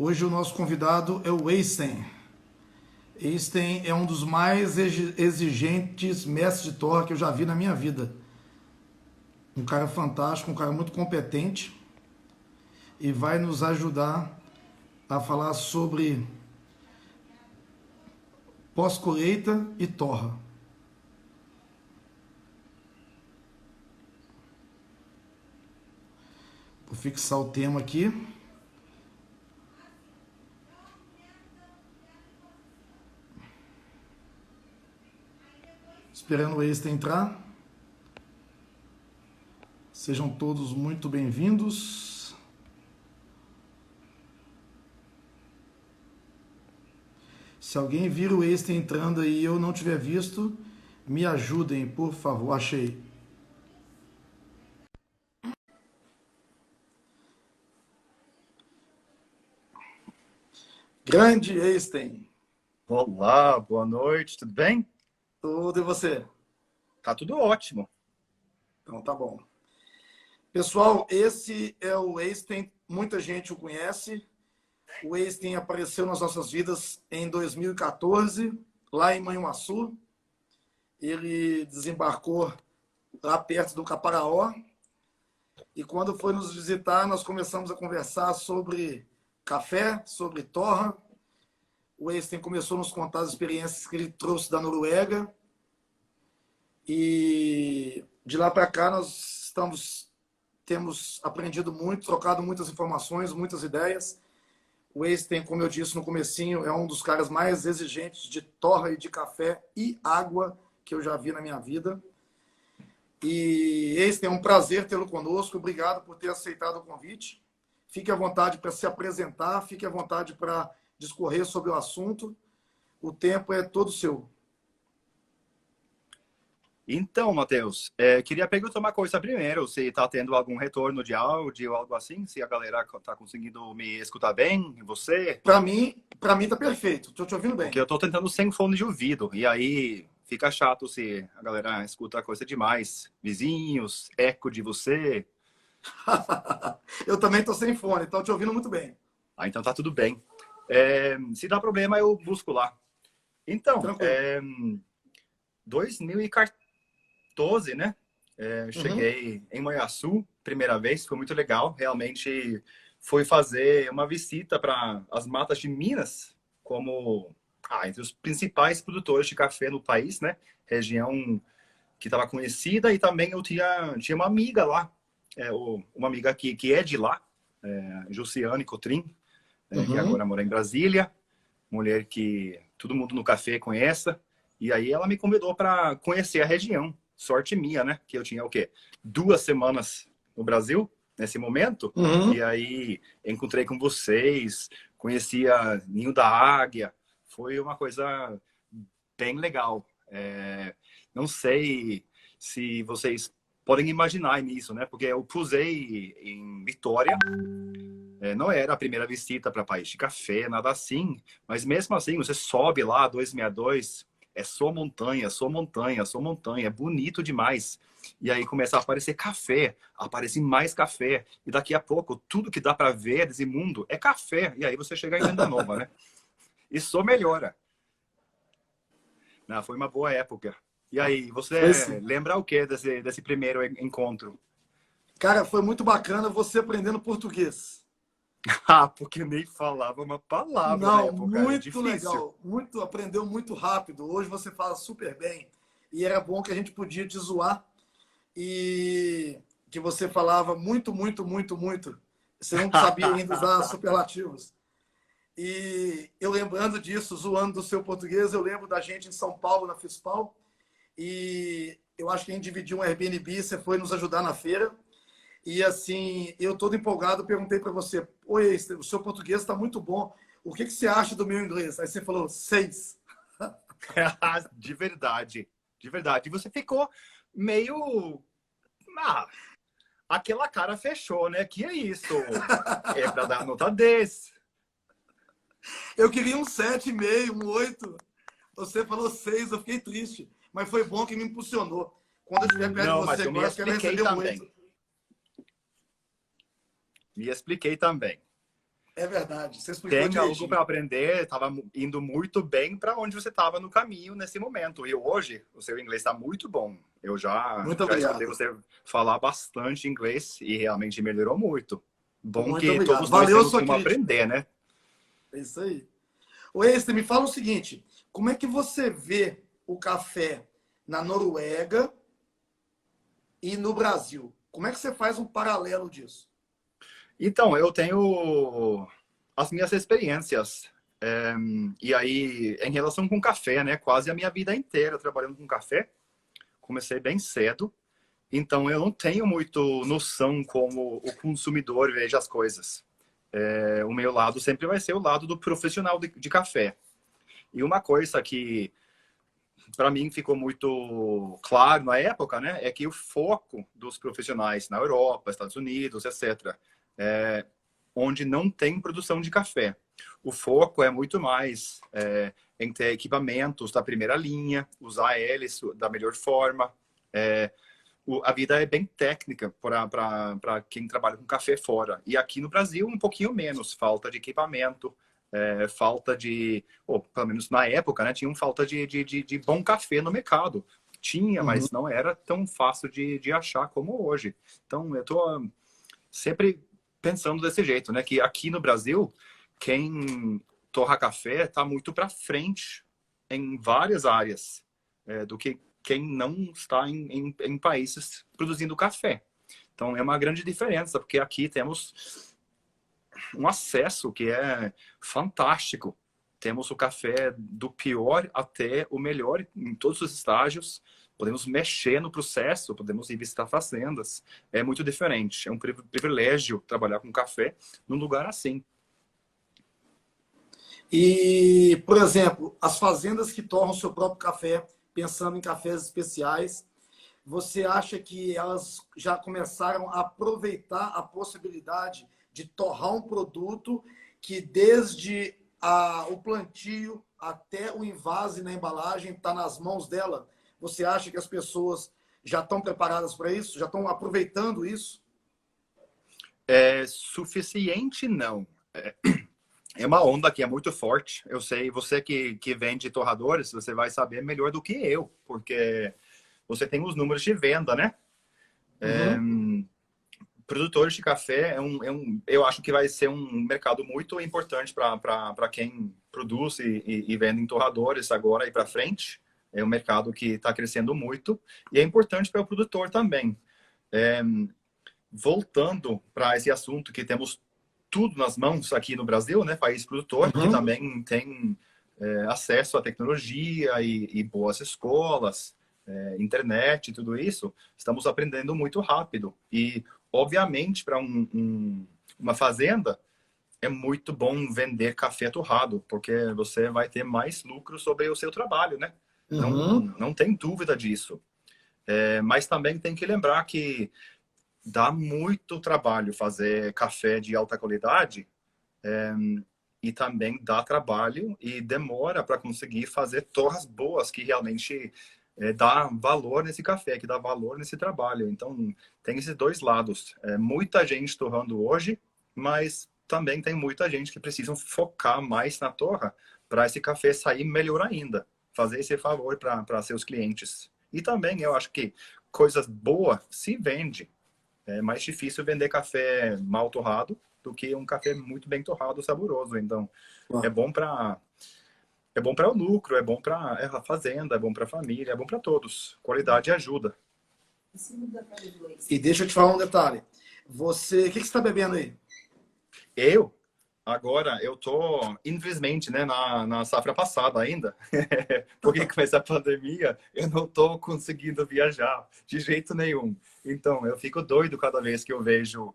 Hoje o nosso convidado é o Eystein. Eystein é um dos mais exigentes mestres de torre que eu já vi na minha vida. Um cara fantástico, um cara muito competente e vai nos ajudar a falar sobre pós-colheita e torra. Vou fixar o tema aqui. Esperando o Eystein entrar. Sejam todos muito bem-vindos. Se alguém vir o Eystein entrando aí e eu não tiver visto, me ajudem, por favor. Achei. Grande Eystein. Olá, boa noite, tudo bem? Tudo e você? Tá tudo ótimo. Então tá bom. Pessoal, esse é o Eystein, muita gente o conhece. O Eystein apareceu nas nossas vidas em 2014, lá em Manhuaçu. Ele desembarcou lá perto do Caparaó. E quando foi nos visitar, nós começamos a conversar sobre café, sobre torra. O Eystein começou a nos contar as experiências que ele trouxe da Noruega. E de lá para cá nós temos aprendido muito, trocado muitas informações, muitas ideias. O Eystein, como eu disse no comecinho, é um dos caras mais exigentes de torra e de café e água que eu já vi na minha vida. E Eystein, é um prazer tê-lo conosco. Obrigado por ter aceitado o convite. Fique à vontade para se apresentar, fique à vontade para discorrer sobre o assunto. O tempo é todo seu. Então, Matheus, queria perguntar uma coisa primeiro, se está tendo algum retorno de áudio ou algo assim, se a galera está conseguindo me escutar bem, você? Para mim tá perfeito. Estou te ouvindo bem. Porque eu estou tentando sem fone de ouvido, e aí fica chato se a galera escuta coisa demais. Vizinhos, eco de você. Eu também estou sem fone, estou te ouvindo muito bem. Ah, então tá tudo bem. Se dá problema, eu busco lá. Então, 2014, né? Cheguei em Manhuaçu, primeira vez, foi muito legal. Realmente foi fazer uma visita para as matas de Minas, como entre os principais produtores de café no país, né? Região que estava conhecida, e também eu tinha uma amiga lá, uma amiga que é de lá, Jussiane Cotrim, que agora mora em Brasília, mulher que todo mundo no café conhece. E aí ela me convidou para conhecer a região. Sorte minha, né? Que eu tinha o quê? 2 semanas no Brasil, nesse momento. E aí encontrei com vocês, conheci a Ninho da Águia. Foi uma coisa bem legal. Não sei se vocês podem imaginar nisso, né? Porque eu pusei em Vitória. Não era a primeira visita para país de café, nada assim. Mas mesmo assim, você sobe lá, 262... É só montanha, só montanha, só montanha. É bonito demais. E aí começa a aparecer café, aparece mais café. E daqui a pouco, tudo que dá para ver desse mundo é café. E aí você chega em Venda Nova, né? E só melhora. Foi uma boa época. E aí, você lembra o que desse primeiro encontro? Cara, foi muito bacana você aprendendo português. Porque nem falava uma palavra na Não, época. muito legal. Aprendeu muito rápido. Hoje você fala super bem. E era bom que a gente podia te zoar. E que você falava muito, muito, muito, muito. Você não sabia ainda usar superlativos. E eu lembrando disso, zoando do seu português, eu lembro da gente em São Paulo, na FISPAL. E eu acho que a gente dividiu um Airbnb, você foi nos ajudar na feira. E assim, eu todo empolgado, perguntei para você: oi, o seu português está muito bom. O que você acha do meu inglês? Aí você falou 6. De verdade, de verdade. E você ficou meio... aquela cara fechou, né? Que é isso? É para dar nota 10. Eu queria um 7,5, um 8. Você falou 6, eu fiquei triste. Mas foi bom que me impulsionou. Quando eu estiver perto de você agora, eu quero receber um 8. Me expliquei também. É verdade, você explicou Tem algo direitinho. para aprender, estava indo muito bem para onde você estava no caminho nesse momento. E hoje, o seu inglês está muito bom. Eu Muito já escutei obrigado. você falar bastante inglês e realmente melhorou muito. Bom Muito que obrigado. todos nós Valeu a temos sua como crítica. aprender, né? É isso aí. O Esther, me fala o seguinte: como é que você vê o café na Noruega e no Brasil? Como é que você faz um paralelo disso? Então, eu tenho as minhas experiências. E aí, em relação com café, né? Quase a minha vida inteira trabalhando com café. Comecei bem cedo. Então, eu não tenho muito noção como o consumidor veja as coisas. O meu lado sempre vai ser o lado do profissional de café. E uma coisa que, para mim, ficou muito claro na época, né? É que o foco dos profissionais na Europa, Estados Unidos, etc., onde não tem produção de café. O foco é muito mais em ter equipamentos da primeira linha, usar eles da melhor forma. A vida é bem técnica para quem trabalha com café fora. E aqui no Brasil, um pouquinho menos. Falta de equipamento, falta de... pelo menos na época, né? Tinha falta de bom café no mercado. Tinha, Uhum. mas não era tão fácil de achar como hoje. Então, eu estou sempre pensando desse jeito, né? Que aqui no Brasil, quem torra café está muito para frente em várias áreas do que quem não está em países produzindo café. Então é uma grande diferença, porque aqui temos um acesso que é fantástico. Temos o café do pior até o melhor em todos os estágios. Podemos mexer no processo, podemos ir visitar fazendas. É muito diferente. É um privilégio trabalhar com café num lugar assim. E, por exemplo, as fazendas que torram seu próprio café, pensando em cafés especiais, você acha que elas já começaram a aproveitar a possibilidade de torrar um produto que desde o plantio até o invase na embalagem está nas mãos dela? Você acha que as pessoas já estão preparadas para isso? Já estão aproveitando isso? É suficiente, não. É uma onda que é muito forte. Eu sei, você que vende torradores, você vai saber melhor do que eu, porque você tem os números de venda, né? Uhum. Produtores de café eu acho que vai ser um mercado muito importante para quem produz e vende em torradores agora e para frente. É um mercado que está crescendo muito e é importante para o produtor também. É, voltando para esse assunto que temos tudo nas mãos aqui no Brasil, né? País produtor que Uhum. também tem acesso à tecnologia e boas escolas, internet e tudo isso, estamos aprendendo muito rápido. E, obviamente, para uma fazenda, é muito bom vender café torrado, porque você vai ter mais lucro sobre o seu trabalho, né? Não, Uhum. não tem dúvida disso. Mas também tem que lembrar que dá muito trabalho fazer café de alta qualidade e também dá trabalho e demora para conseguir fazer torras boas que realmente dá valor nesse café, que dá valor nesse trabalho. Então, tem esses dois lados. Muita gente torrando hoje, mas também tem muita gente que precisa focar mais na torra para esse café sair melhor ainda. Fazer esse favor para seus clientes. E também eu acho que coisas boas se vende. É mais difícil vender café mal torrado do que um café muito bem torrado, saboroso. Então, é bom para o lucro, é bom para a fazenda, é bom para a família, é bom para todos. Qualidade ajuda. E deixa eu te falar um detalhe. Você, o que você está bebendo aí? Eu agora eu tô, infelizmente, né, na safra passada ainda, porque com essa pandemia eu não tô conseguindo viajar de jeito nenhum. Então eu fico doido cada vez que eu vejo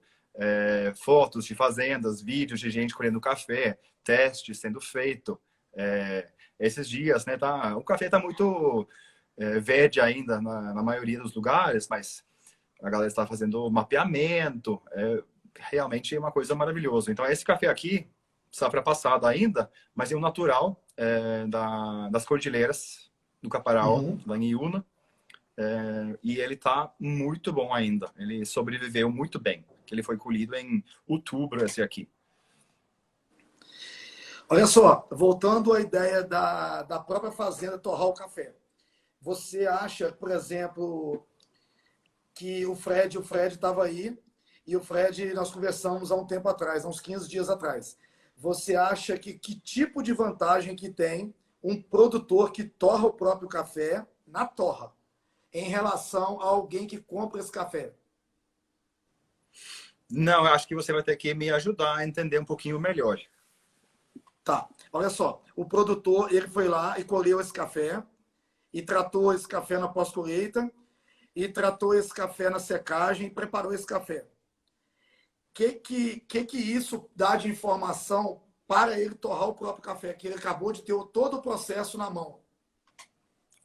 fotos de fazendas, vídeos de gente colhendo café, testes sendo feito. Esses dias, né, o café tá muito verde ainda na maioria dos lugares, mas a galera está fazendo mapeamento. Realmente é uma coisa maravilhosa. Então, esse café aqui, safra passada ainda, mas é um natural das cordilheiras do Caparaó, Uhum. lá em Iuna. E ele está muito bom ainda. Ele sobreviveu muito bem. Que ele foi colhido em outubro, esse aqui. Olha só, voltando à ideia da própria fazenda torrar o café. Você acha, por exemplo, que o Fred estava aí, e o Fred, nós conversamos há um tempo atrás, há uns 15 dias atrás. Você acha que tipo de vantagem que tem um produtor que torra o próprio café na torra, em relação a alguém que compra esse café? Não, eu acho que você vai ter que me ajudar a entender um pouquinho melhor. Tá, olha só, o produtor, ele foi lá e colheu esse café, e tratou esse café na pós-colheita, e tratou esse café na secagem, e preparou esse café. Que isso dá de informação para ele torrar o próprio café, que ele acabou de ter todo o processo na mão?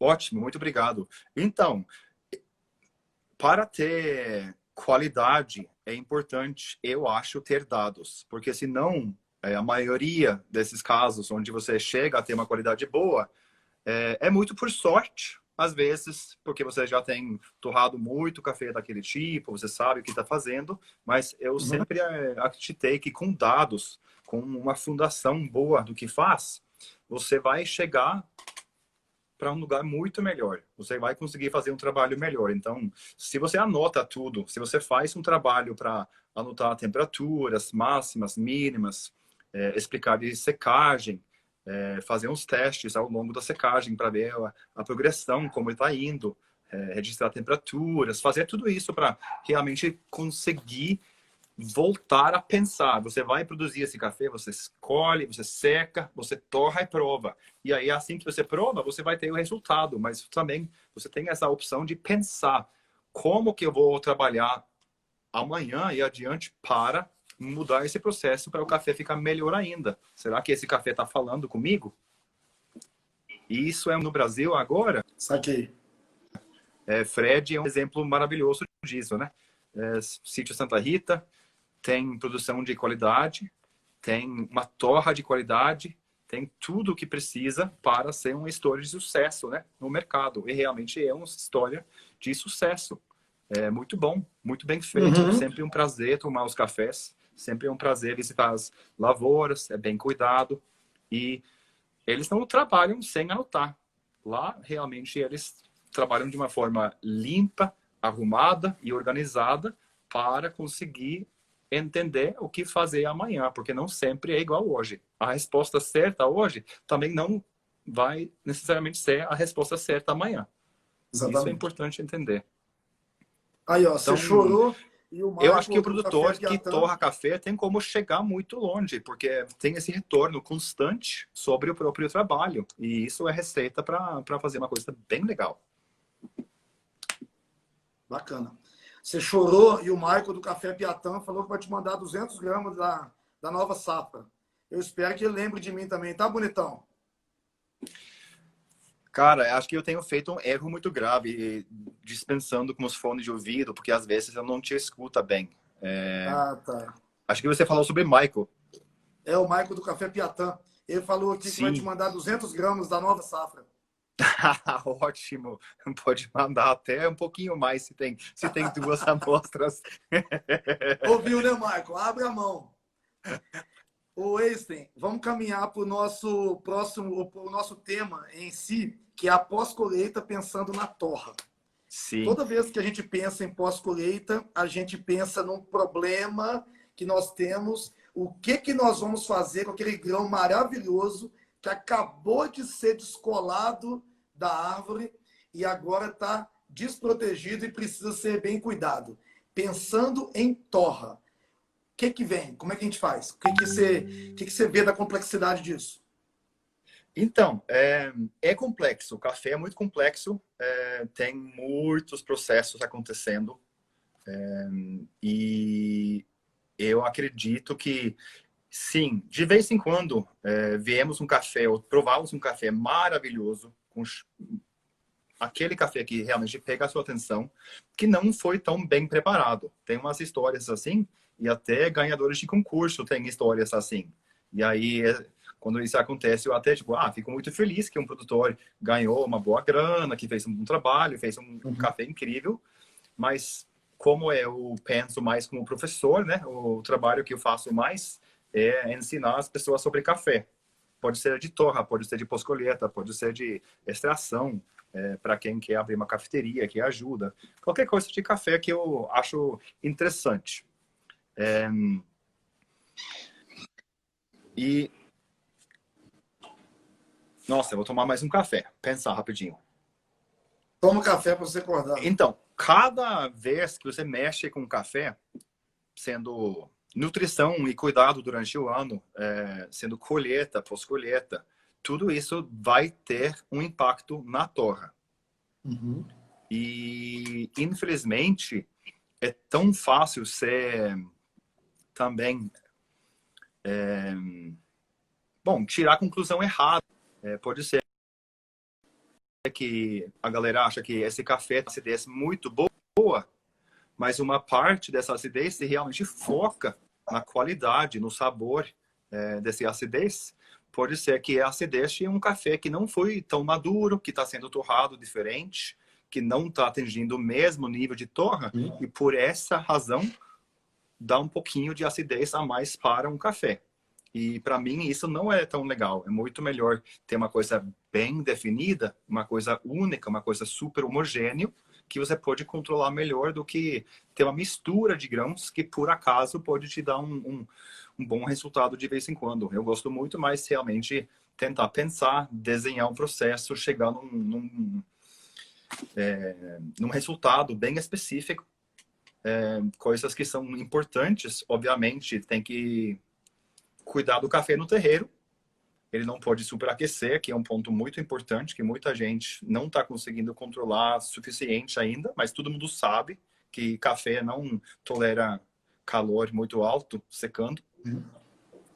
Ótimo, muito obrigado. Então, para ter qualidade, é importante, eu acho, ter dados. Porque senão, a maioria desses casos onde você chega a ter uma qualidade boa, é muito por sorte, às vezes, porque você já tem torrado muito café daquele tipo, você sabe o que está fazendo, mas eu Uhum. sempre acreditei que com dados, com uma fundação boa do que faz, você vai chegar para um lugar muito melhor. Você vai conseguir fazer um trabalho melhor. Então, se você anota tudo, se você faz um trabalho para anotar temperaturas máximas, mínimas, explicar de secagem, fazer uns testes ao longo da secagem para ver a progressão, como está indo, registrar temperaturas, fazer tudo isso para realmente conseguir voltar a pensar. Você vai produzir esse café, você escolhe, você seca, você torra e prova. E aí, assim que você prova, você vai ter o resultado. Mas também você tem essa opção de pensar como que eu vou trabalhar amanhã e adiante para mudar esse processo para o café ficar melhor ainda. Será que esse café está falando comigo? E isso é no Brasil agora. Saquei. Fred é um exemplo maravilhoso disso, né? Sítio Santa Rita tem produção de qualidade, tem uma torra de qualidade, tem tudo o que precisa para ser uma história de sucesso, né, no mercado. E realmente é uma história de sucesso. É muito bom, muito bem feito. Uhum. Sempre um prazer tomar os cafés. Sempre é um prazer visitar as lavouras. É bem cuidado. E eles não trabalham sem anotar. Lá, realmente, eles trabalham de uma forma limpa, arrumada e organizada para conseguir entender o que fazer amanhã, porque não sempre é igual hoje. A resposta certa hoje também não vai necessariamente ser a resposta certa amanhã. Isso é Exatamente. importante entender. Aí, ó, você Então, chorou e o eu acho que Michael o do Café produtor que Piatã. torra café tem como chegar muito longe, porque tem esse retorno constante sobre o próprio trabalho. E isso é receita para fazer uma coisa bem legal. Bacana. Você chorou e o Michael do Café Piatã falou que vai te mandar 200 gramas da nova safra. Eu espero que ele lembre de mim também, tá, bonitão? Cara, acho que eu tenho feito um erro muito grave dispensando com os fones de ouvido, porque às vezes eu não te escuta bem. Ah, tá. Acho que você falou sobre Michael. É o Michael do Café Piatã. Ele falou aqui que vai te Sim. mandar 200 gramas da nova safra. Ótimo. Pode mandar até um pouquinho mais se tem duas amostras. Ouviu, né, Michael? Abre a mão. Ô, Einstein, vamos caminhar para o nosso próximo, o nosso tema em si, que é a pós-colheita pensando na torra. Sim. Toda vez que a gente pensa em pós-colheita, a gente pensa num problema que nós temos, o que nós vamos fazer com aquele grão maravilhoso que acabou de ser descolado da árvore e agora está desprotegido e precisa ser bem cuidado. Pensando em torra, o que vem? Como é que a gente faz? O que você vê da complexidade disso? Então, é complexo. O café é muito complexo. Tem muitos processos acontecendo. E eu acredito que, sim, de vez em quando, viemos um café ou provamos um café maravilhoso, com aquele café que realmente pega a sua atenção, que não foi tão bem preparado. Tem umas histórias assim, e até ganhadores de concurso têm histórias assim. E aí, quando isso acontece, eu até, tipo, fico muito feliz que um produtor ganhou uma boa grana, que fez um bom trabalho, fez um Uhum. café incrível, mas como eu penso mais como professor, né, o trabalho que eu faço mais é ensinar as pessoas sobre café. Pode ser de torra, pode ser de pós-colheita, pode ser de extração, para quem quer abrir uma cafeteria, que ajuda. Qualquer coisa de café que eu acho interessante. E... Nossa, eu vou tomar mais um café. Pensar rapidinho. Toma café para você acordar. Então, cada vez que você mexe com café, sendo nutrição e cuidado durante o ano, sendo colheita, pós-colheita, tudo isso vai ter um impacto na torra. Uhum. E, infelizmente, é tão fácil ser também, tirar a conclusão errada. Pode ser que a galera acha que esse café tem acidez muito boa, mas uma parte dessa acidez se realmente foca na qualidade, no sabor dessa acidez. Pode ser que a acidez de um café que não foi tão maduro, que está sendo torrado diferente, que não está atingindo o mesmo nível de torra, e por essa razão dá um pouquinho de acidez a mais para um café. E para mim isso não é tão legal. É muito melhor ter uma coisa bem definida, uma coisa única, uma coisa super homogênea, que você pode controlar melhor do que ter uma mistura de grãos que por acaso pode te dar um bom resultado de vez em quando. Eu gosto muito mais realmente tentar pensar, desenhar um processo, chegar num resultado bem específico. Coisas que são importantes, obviamente, tem que cuidar do café no terreiro. Ele não pode superaquecer, que é um ponto muito importante, que muita gente não está conseguindo controlar suficiente ainda, mas todo mundo sabe que café não tolera calor muito alto, secando.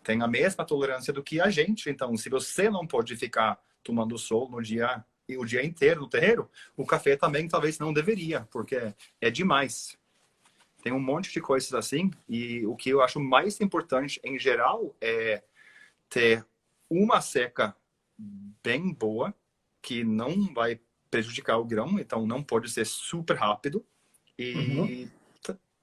Tem a mesma tolerância do que a gente. Então, se você não pode ficar tomando sol o dia inteiro no terreiro, o café também talvez não deveria, porque é demais. Tem um monte de coisas assim, e o que eu acho mais importante em geral é ter uma seca bem boa, que não vai prejudicar o grão, então não pode ser super rápido, e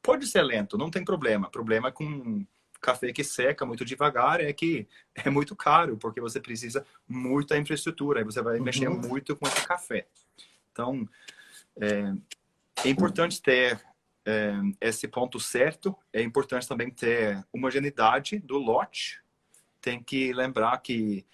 pode ser lento, não tem problema. O problema com café que seca muito devagar é que é muito caro, porque você precisa muita infraestrutura, e você vai mexer muito com esse café. Então, é importante ter esse ponto certo. É importante também ter homogeneidade do lote. Tem que lembrar que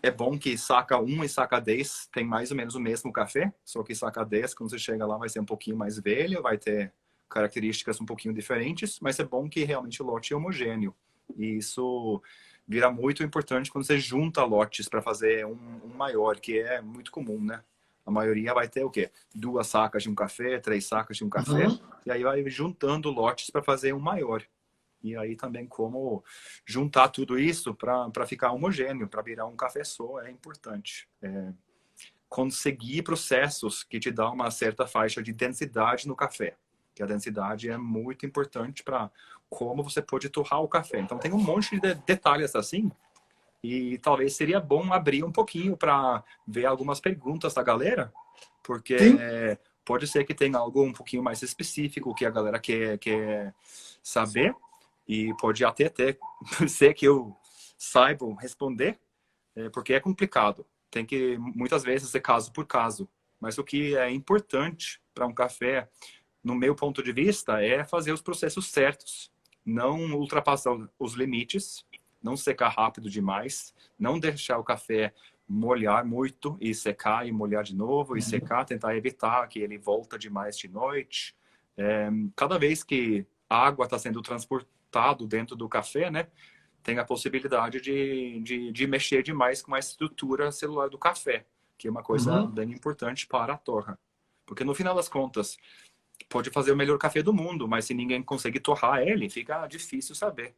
é bom que saca 1 e saca 10 tem mais ou menos o mesmo café, só que saca 10, quando você chega lá, vai ser um pouquinho mais velho, vai ter características um pouquinho diferentes, mas é bom que realmente o lote é homogêneo. E isso vira muito importante quando você junta lotes para fazer um maior, que é muito comum, né? A maioria vai ter o quê? 2 sacas de um café, 3 sacas de um café, e aí vai juntando lotes para fazer um maior. E aí também como juntar tudo isso para ficar homogêneo, para virar um café só, é importante. Conseguir processos que te dão uma certa faixa de densidade no café. Que a densidade é muito importante para como você pode torrar o café. Então tem um monte de detalhes assim, e talvez seria bom abrir um pouquinho para ver algumas perguntas da galera, porque pode ser que tenha algo um pouquinho mais específico que a galera quer saber, e pode até ser que eu saiba responder, porque é complicado. Tem que, muitas vezes, ser caso por caso. Mas o que é importante para um café, no meu ponto de vista, é fazer os processos certos. Não ultrapassar os limites, não secar rápido demais, não deixar o café molhar muito e secar e molhar de novo e secar, tentar evitar que ele volta demais de noite. Cada vez que a água está sendo transportada dentro do café, né, tem a possibilidade de mexer demais com a estrutura celular do café, que é uma coisa bem importante para a torra. Porque no final das contas, pode fazer o melhor café do mundo, mas se ninguém consegue torrar ele, fica difícil saber.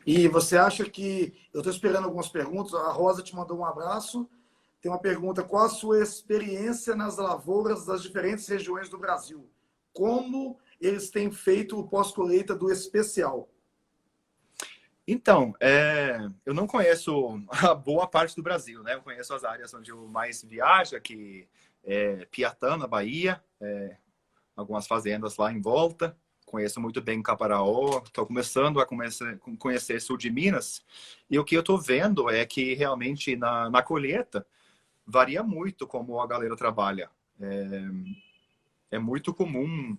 E você acha que... Eu estou esperando algumas perguntas. A Rosa te mandou um abraço. Tem uma pergunta. Qual a sua experiência nas lavouras das diferentes regiões do Brasil? Como eles têm feito o pós-colheita do especial? Então, eu não conheço a boa parte do Brasil, né? Eu conheço as áreas onde eu mais viajo, que é Piatã, na Bahia, algumas fazendas lá em volta. conheço muito bem Caparaó, estou começando a conhecer sul de Minas, e o que eu estou vendo é que realmente na colheita varia muito como a galera trabalha. É muito comum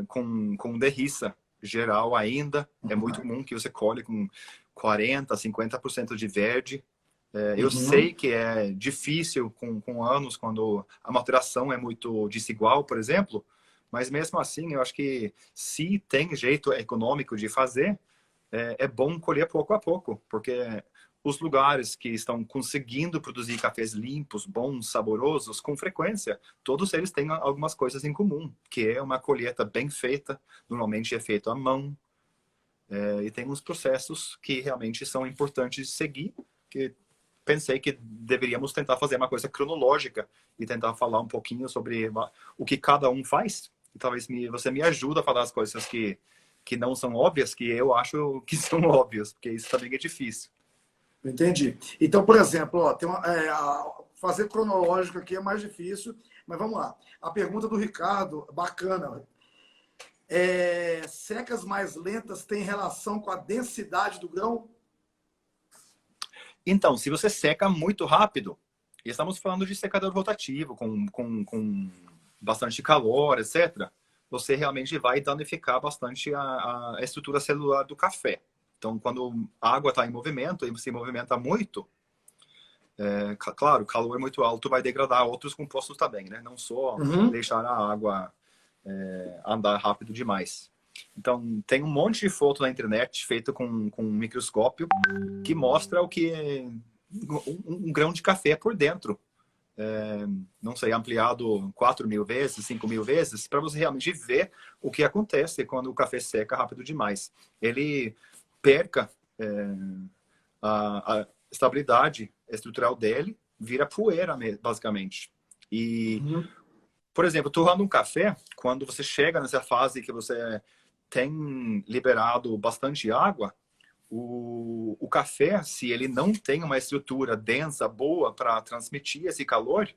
com derriça geral ainda, é muito comum que você colhe com 40%, 50% de verde. Eu sei que é difícil com anos, quando a maturação é muito desigual, por exemplo, mas mesmo assim, eu acho que se tem jeito econômico de fazer, é bom colher pouco a pouco, porque os lugares que estão conseguindo produzir cafés limpos, bons, saborosos, com frequência, todos eles têm algumas coisas em comum, que é uma colheita bem feita, normalmente é feito à mão, e tem uns processos que realmente são importantes de seguir, que pensei que deveríamos tentar fazer uma coisa cronológica e tentar falar um pouquinho sobre o que cada um faz. E talvez você me ajude a falar as coisas que não são óbvias, que eu acho que são óbvias, porque isso também é difícil. Entendi. Então, por exemplo, ó, fazer cronológico aqui é mais difícil, mas vamos lá. A pergunta do Ricardo, bacana. Secas mais lentas têm relação com a densidade do grão? Então, se você seca muito rápido, e estamos falando de secador rotativo, com bastante calor, etc., você realmente vai danificar bastante a estrutura celular do café. Então, quando a água está em movimento, e se movimenta muito, claro, o calor muito alto vai degradar outros compostos também, né? Não só deixar a água andar rápido demais. Então, tem um monte de foto na internet feito com um microscópio que mostra o que é um grão de café por dentro. Não sei, ampliado 4.000 vezes, 5.000 vezes, para você realmente ver o que acontece quando o café seca rápido demais. Ele perca a estabilidade estrutural dele, vira poeira, basicamente. E, por exemplo, torrando um café, quando você chega nessa fase que você tem liberado bastante água, o café, se ele não tem uma estrutura densa, boa para transmitir esse calor,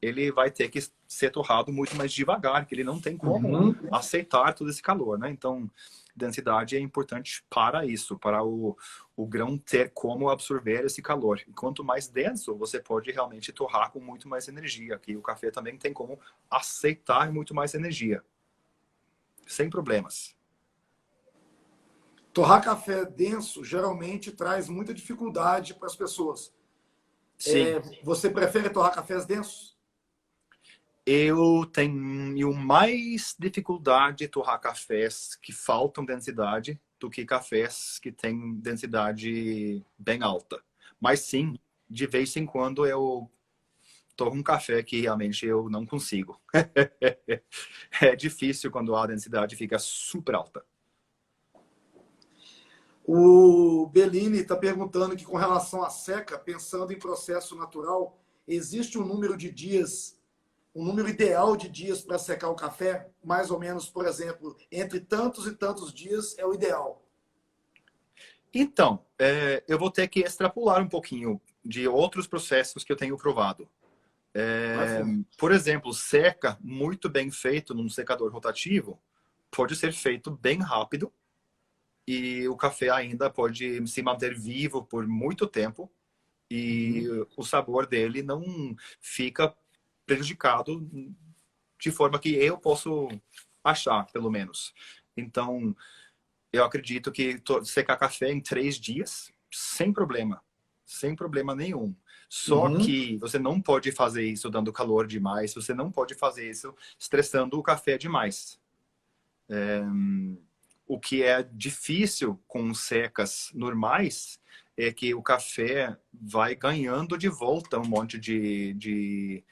ele vai ter que ser torrado muito mais devagar, que ele não tem como aceitar todo esse calor, né? Então, densidade é importante para isso, para o grão ter como absorver esse calor. E quanto mais denso, você pode realmente torrar com muito mais energia, que o café também tem como aceitar muito mais energia, sem problemas. Torrar café denso geralmente traz muita dificuldade para as pessoas. Sim. Você prefere torrar cafés densos? Eu tenho mais dificuldade de torrar cafés que faltam densidade do que cafés que têm densidade bem alta. Mas sim, de vez em quando eu torro um café que realmente eu não consigo. É difícil quando a densidade fica super alta. O Bellini está perguntando que, com relação à seca, pensando em processo natural, existe um número de dias, um número ideal de dias para secar o café? Mais ou menos, por exemplo, entre tantos e tantos dias é o ideal. Então, eu vou ter que extrapolar um pouquinho de outros processos que eu tenho provado. Por exemplo, seca muito bem feito num secador rotativo pode ser feito bem rápido, e o café ainda pode se manter vivo por muito tempo e o sabor dele não fica prejudicado de forma que eu posso achar, pelo menos. Então, eu acredito que secar café em 3 dias, sem problema nenhum. Só que você não pode fazer isso dando calor demais, você não pode fazer isso estressando o café demais. O que é difícil com secas normais é que o café vai ganhando de volta um monte de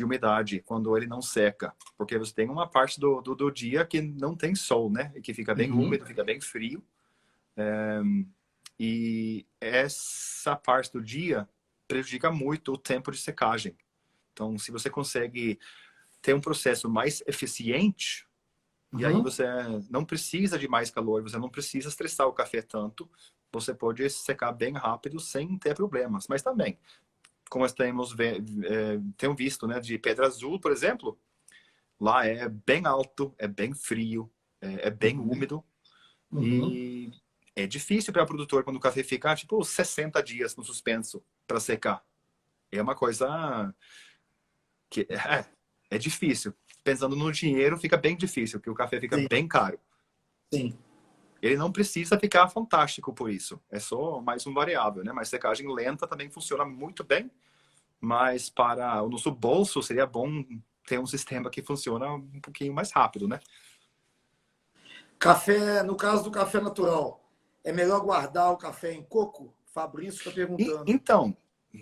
umidade quando ele não seca. Porque você tem uma parte do dia que não tem sol, né? E que fica bem úmido, fica bem frio. E essa parte do dia prejudica muito o tempo de secagem. Então, se você consegue ter um processo mais eficiente, e aí você não precisa de mais calor, você não precisa estressar o café tanto, você pode secar bem rápido sem ter problemas. Mas também, como nós temos visto, né, de Pedra Azul, por exemplo, lá é bem alto, é bem frio, é bem úmido Uhum. e é difícil para o produtor quando o café fica tipo 60 dias no suspenso para secar. É uma coisa que é difícil. Pensando no dinheiro, fica bem difícil, porque o café fica Sim, bem caro. sim. Ele não precisa ficar fantástico por isso. É só mais um variável, né? Mas secagem lenta também funciona muito bem. Mas para o nosso bolso seria bom ter um sistema que funciona um pouquinho mais rápido, né? Café, no caso do café natural, é melhor guardar o café em coco? Fabrício está perguntando. Então,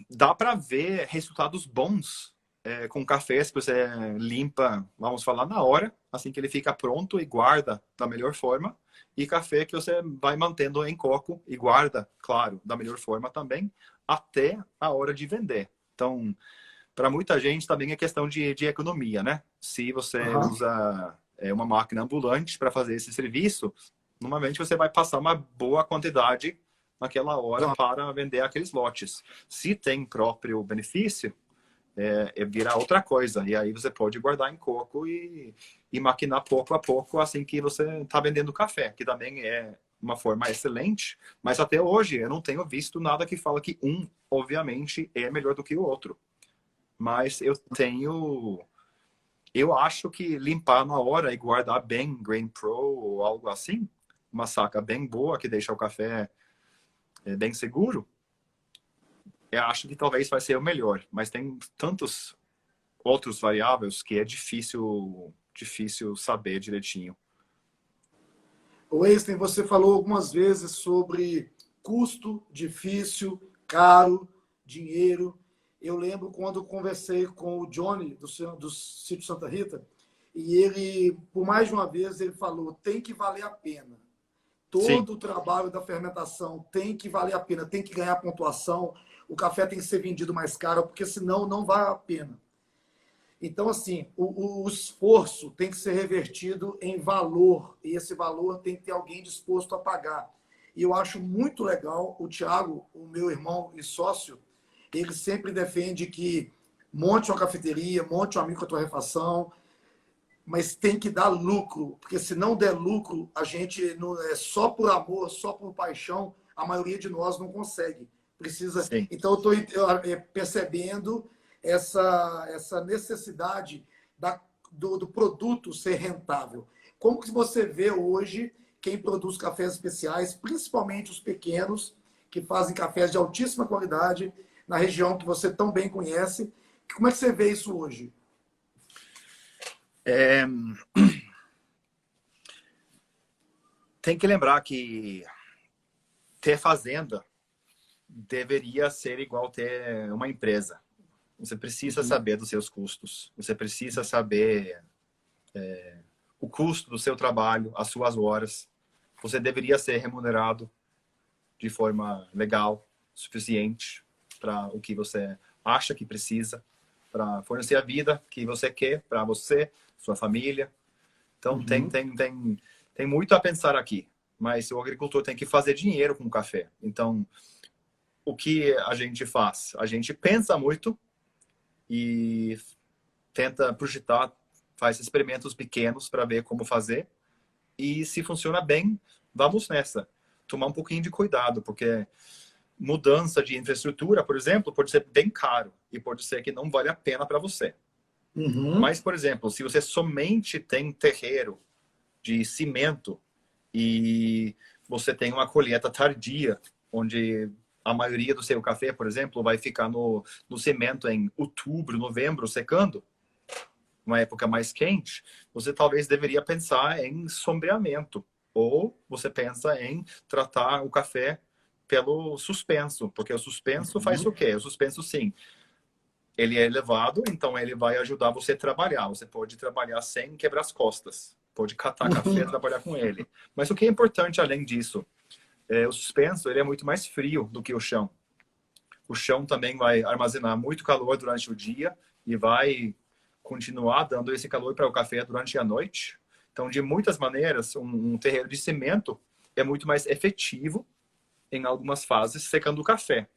dá para ver resultados bons com cafés que você limpa, vamos falar, na hora, assim que ele fica pronto e guarda da melhor forma. E café que você vai mantendo em coco e guarda, claro, da melhor forma também, até a hora de vender. Então, para muita gente também é questão de economia, né? Se você Aham. usa uma máquina ambulante para fazer esse serviço, normalmente você vai passar uma boa quantidade naquela hora Claro. para vender aqueles lotes. Se tem próprio benefício, virar outra coisa. E aí você pode guardar em coco e maquinar pouco a pouco assim que você está vendendo café, que também é uma forma excelente. Mas até hoje eu não tenho visto nada que fala que um, obviamente, é melhor do que o outro. Mas eu acho que limpar na hora e guardar bem Grain Pro ou algo assim, uma saca bem boa que deixa o café bem seguro, eu acho que talvez vai ser o melhor. Mas tem tantos outros variáveis que é difícil saber direitinho. O Einstein, você falou algumas vezes sobre custo, difícil, caro, dinheiro. Eu lembro quando conversei com o Johnny, do Sítio Santa Rita, e ele, por mais de uma vez, ele falou, tem que valer a pena. Sim, Todo o trabalho da fermentação tem que valer a pena, tem que ganhar pontuação, o café tem que ser vendido mais caro, porque senão não vale a pena. Então, assim, o esforço tem que ser revertido em valor, e esse valor tem que ter alguém disposto a pagar. E eu acho muito legal, o Thiago, o meu irmão e sócio, ele sempre defende que monte uma cafeteria, monte uma microtorrefação, mas tem que dar lucro, porque se não der lucro, a gente não é só por amor, só por paixão, a maioria de nós não consegue. Precisa. sim. Então eu estou percebendo essa necessidade do produto ser rentável. Como que você vê hoje quem produz cafés especiais, principalmente os pequenos, que fazem cafés de altíssima qualidade na região que você tão bem conhece? Como é que você vê isso hoje? É, tem que lembrar que ter fazenda deveria ser igual ter uma empresa. Você precisa Uhum. saber dos seus custos. Você precisa saber o custo do seu trabalho, as suas horas. Você deveria ser remunerado de forma legal, suficiente para o que você acha que precisa, para fornecer a vida que você quer para você, sua família. Então, Uhum. tem muito a pensar aqui. Mas o agricultor tem que fazer dinheiro com o café. Então, o que a gente faz? A gente pensa muito e tenta projetar, faz experimentos pequenos para ver como fazer. E se funciona bem, vamos nessa. Tomar um pouquinho de cuidado, porque mudança de infraestrutura, por exemplo, pode ser bem caro e pode ser que não vale a pena para você. Uhum. Mas, por exemplo, se você somente tem terreiro de cimento e você tem uma colheita tardia, onde a maioria do seu café, por exemplo, vai ficar no cimento em outubro, novembro, secando, uma época mais quente, você talvez deveria pensar em sombreamento. Ou você pensa em tratar o café pelo suspenso, porque o suspenso faz o Uhum. quê? O suspenso, sim, ele é elevado, então ele vai ajudar você a trabalhar. Você pode trabalhar sem quebrar as costas. Pode catar café e Uhum. trabalhar com ele. Mas o que é importante além disso? O suspenso ele é muito mais frio do que o chão. O chão também vai armazenar muito calor durante o dia e vai continuar dando esse calor para o café durante a noite. Então, de muitas maneiras, um terreiro de cimento é muito mais efetivo em algumas fases secando o café.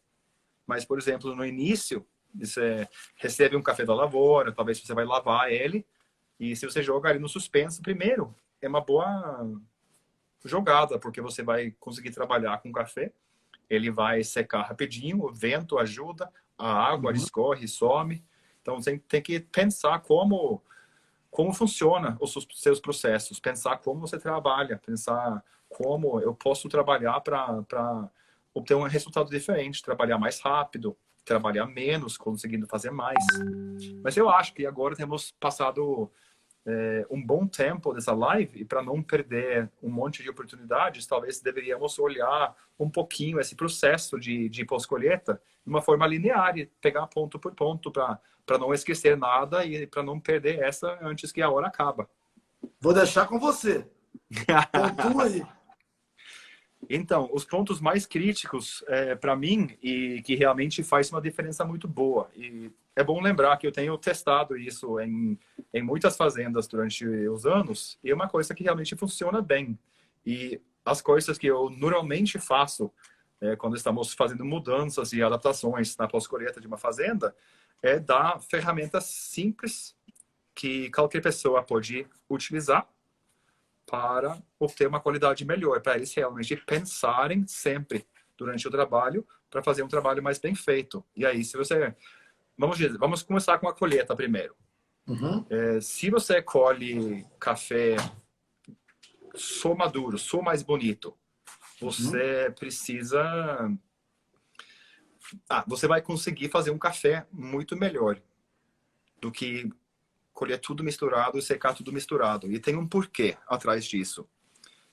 Mas, por exemplo, no início, você recebe um café da lavoura, talvez você vai lavar ele, e se você joga ele no suspenso primeiro, é uma boa jogada, porque você vai conseguir trabalhar com café, ele vai secar rapidinho, o vento ajuda, a água Uhum. escorre, some. Então, você tem que pensar como funciona os seus processos, pensar como você trabalha, pensar como eu posso trabalhar para obter um resultado diferente, trabalhar mais rápido, trabalhar menos, conseguindo fazer mais. Mas eu acho que agora temos passado um bom tempo dessa live e para não perder um monte de oportunidades, talvez deveríamos olhar um pouquinho esse processo de pós-colheita de uma forma linear e pegar ponto por ponto para não esquecer nada e para não perder essa antes que a hora acaba. Vou deixar com você. Pontua aí. Então, os pontos mais críticos para mim e que realmente faz uma diferença muito boa. E é bom lembrar que eu tenho testado isso em muitas fazendas durante os anos e é uma coisa que realmente funciona bem. E as coisas que eu normalmente faço quando estamos fazendo mudanças e adaptações na pós-colheita de uma fazenda é dar ferramentas simples que qualquer pessoa pode utilizar para obter uma qualidade melhor, para eles realmente pensarem sempre durante o trabalho para fazer um trabalho mais bem feito. E aí, se você... Vamos começar com a colheita primeiro. Uhum. Se você colhe café só maduro, só mais bonito, você precisa... você vai conseguir fazer um café muito melhor do que colher tudo misturado e secar tudo misturado. E tem um porquê atrás disso.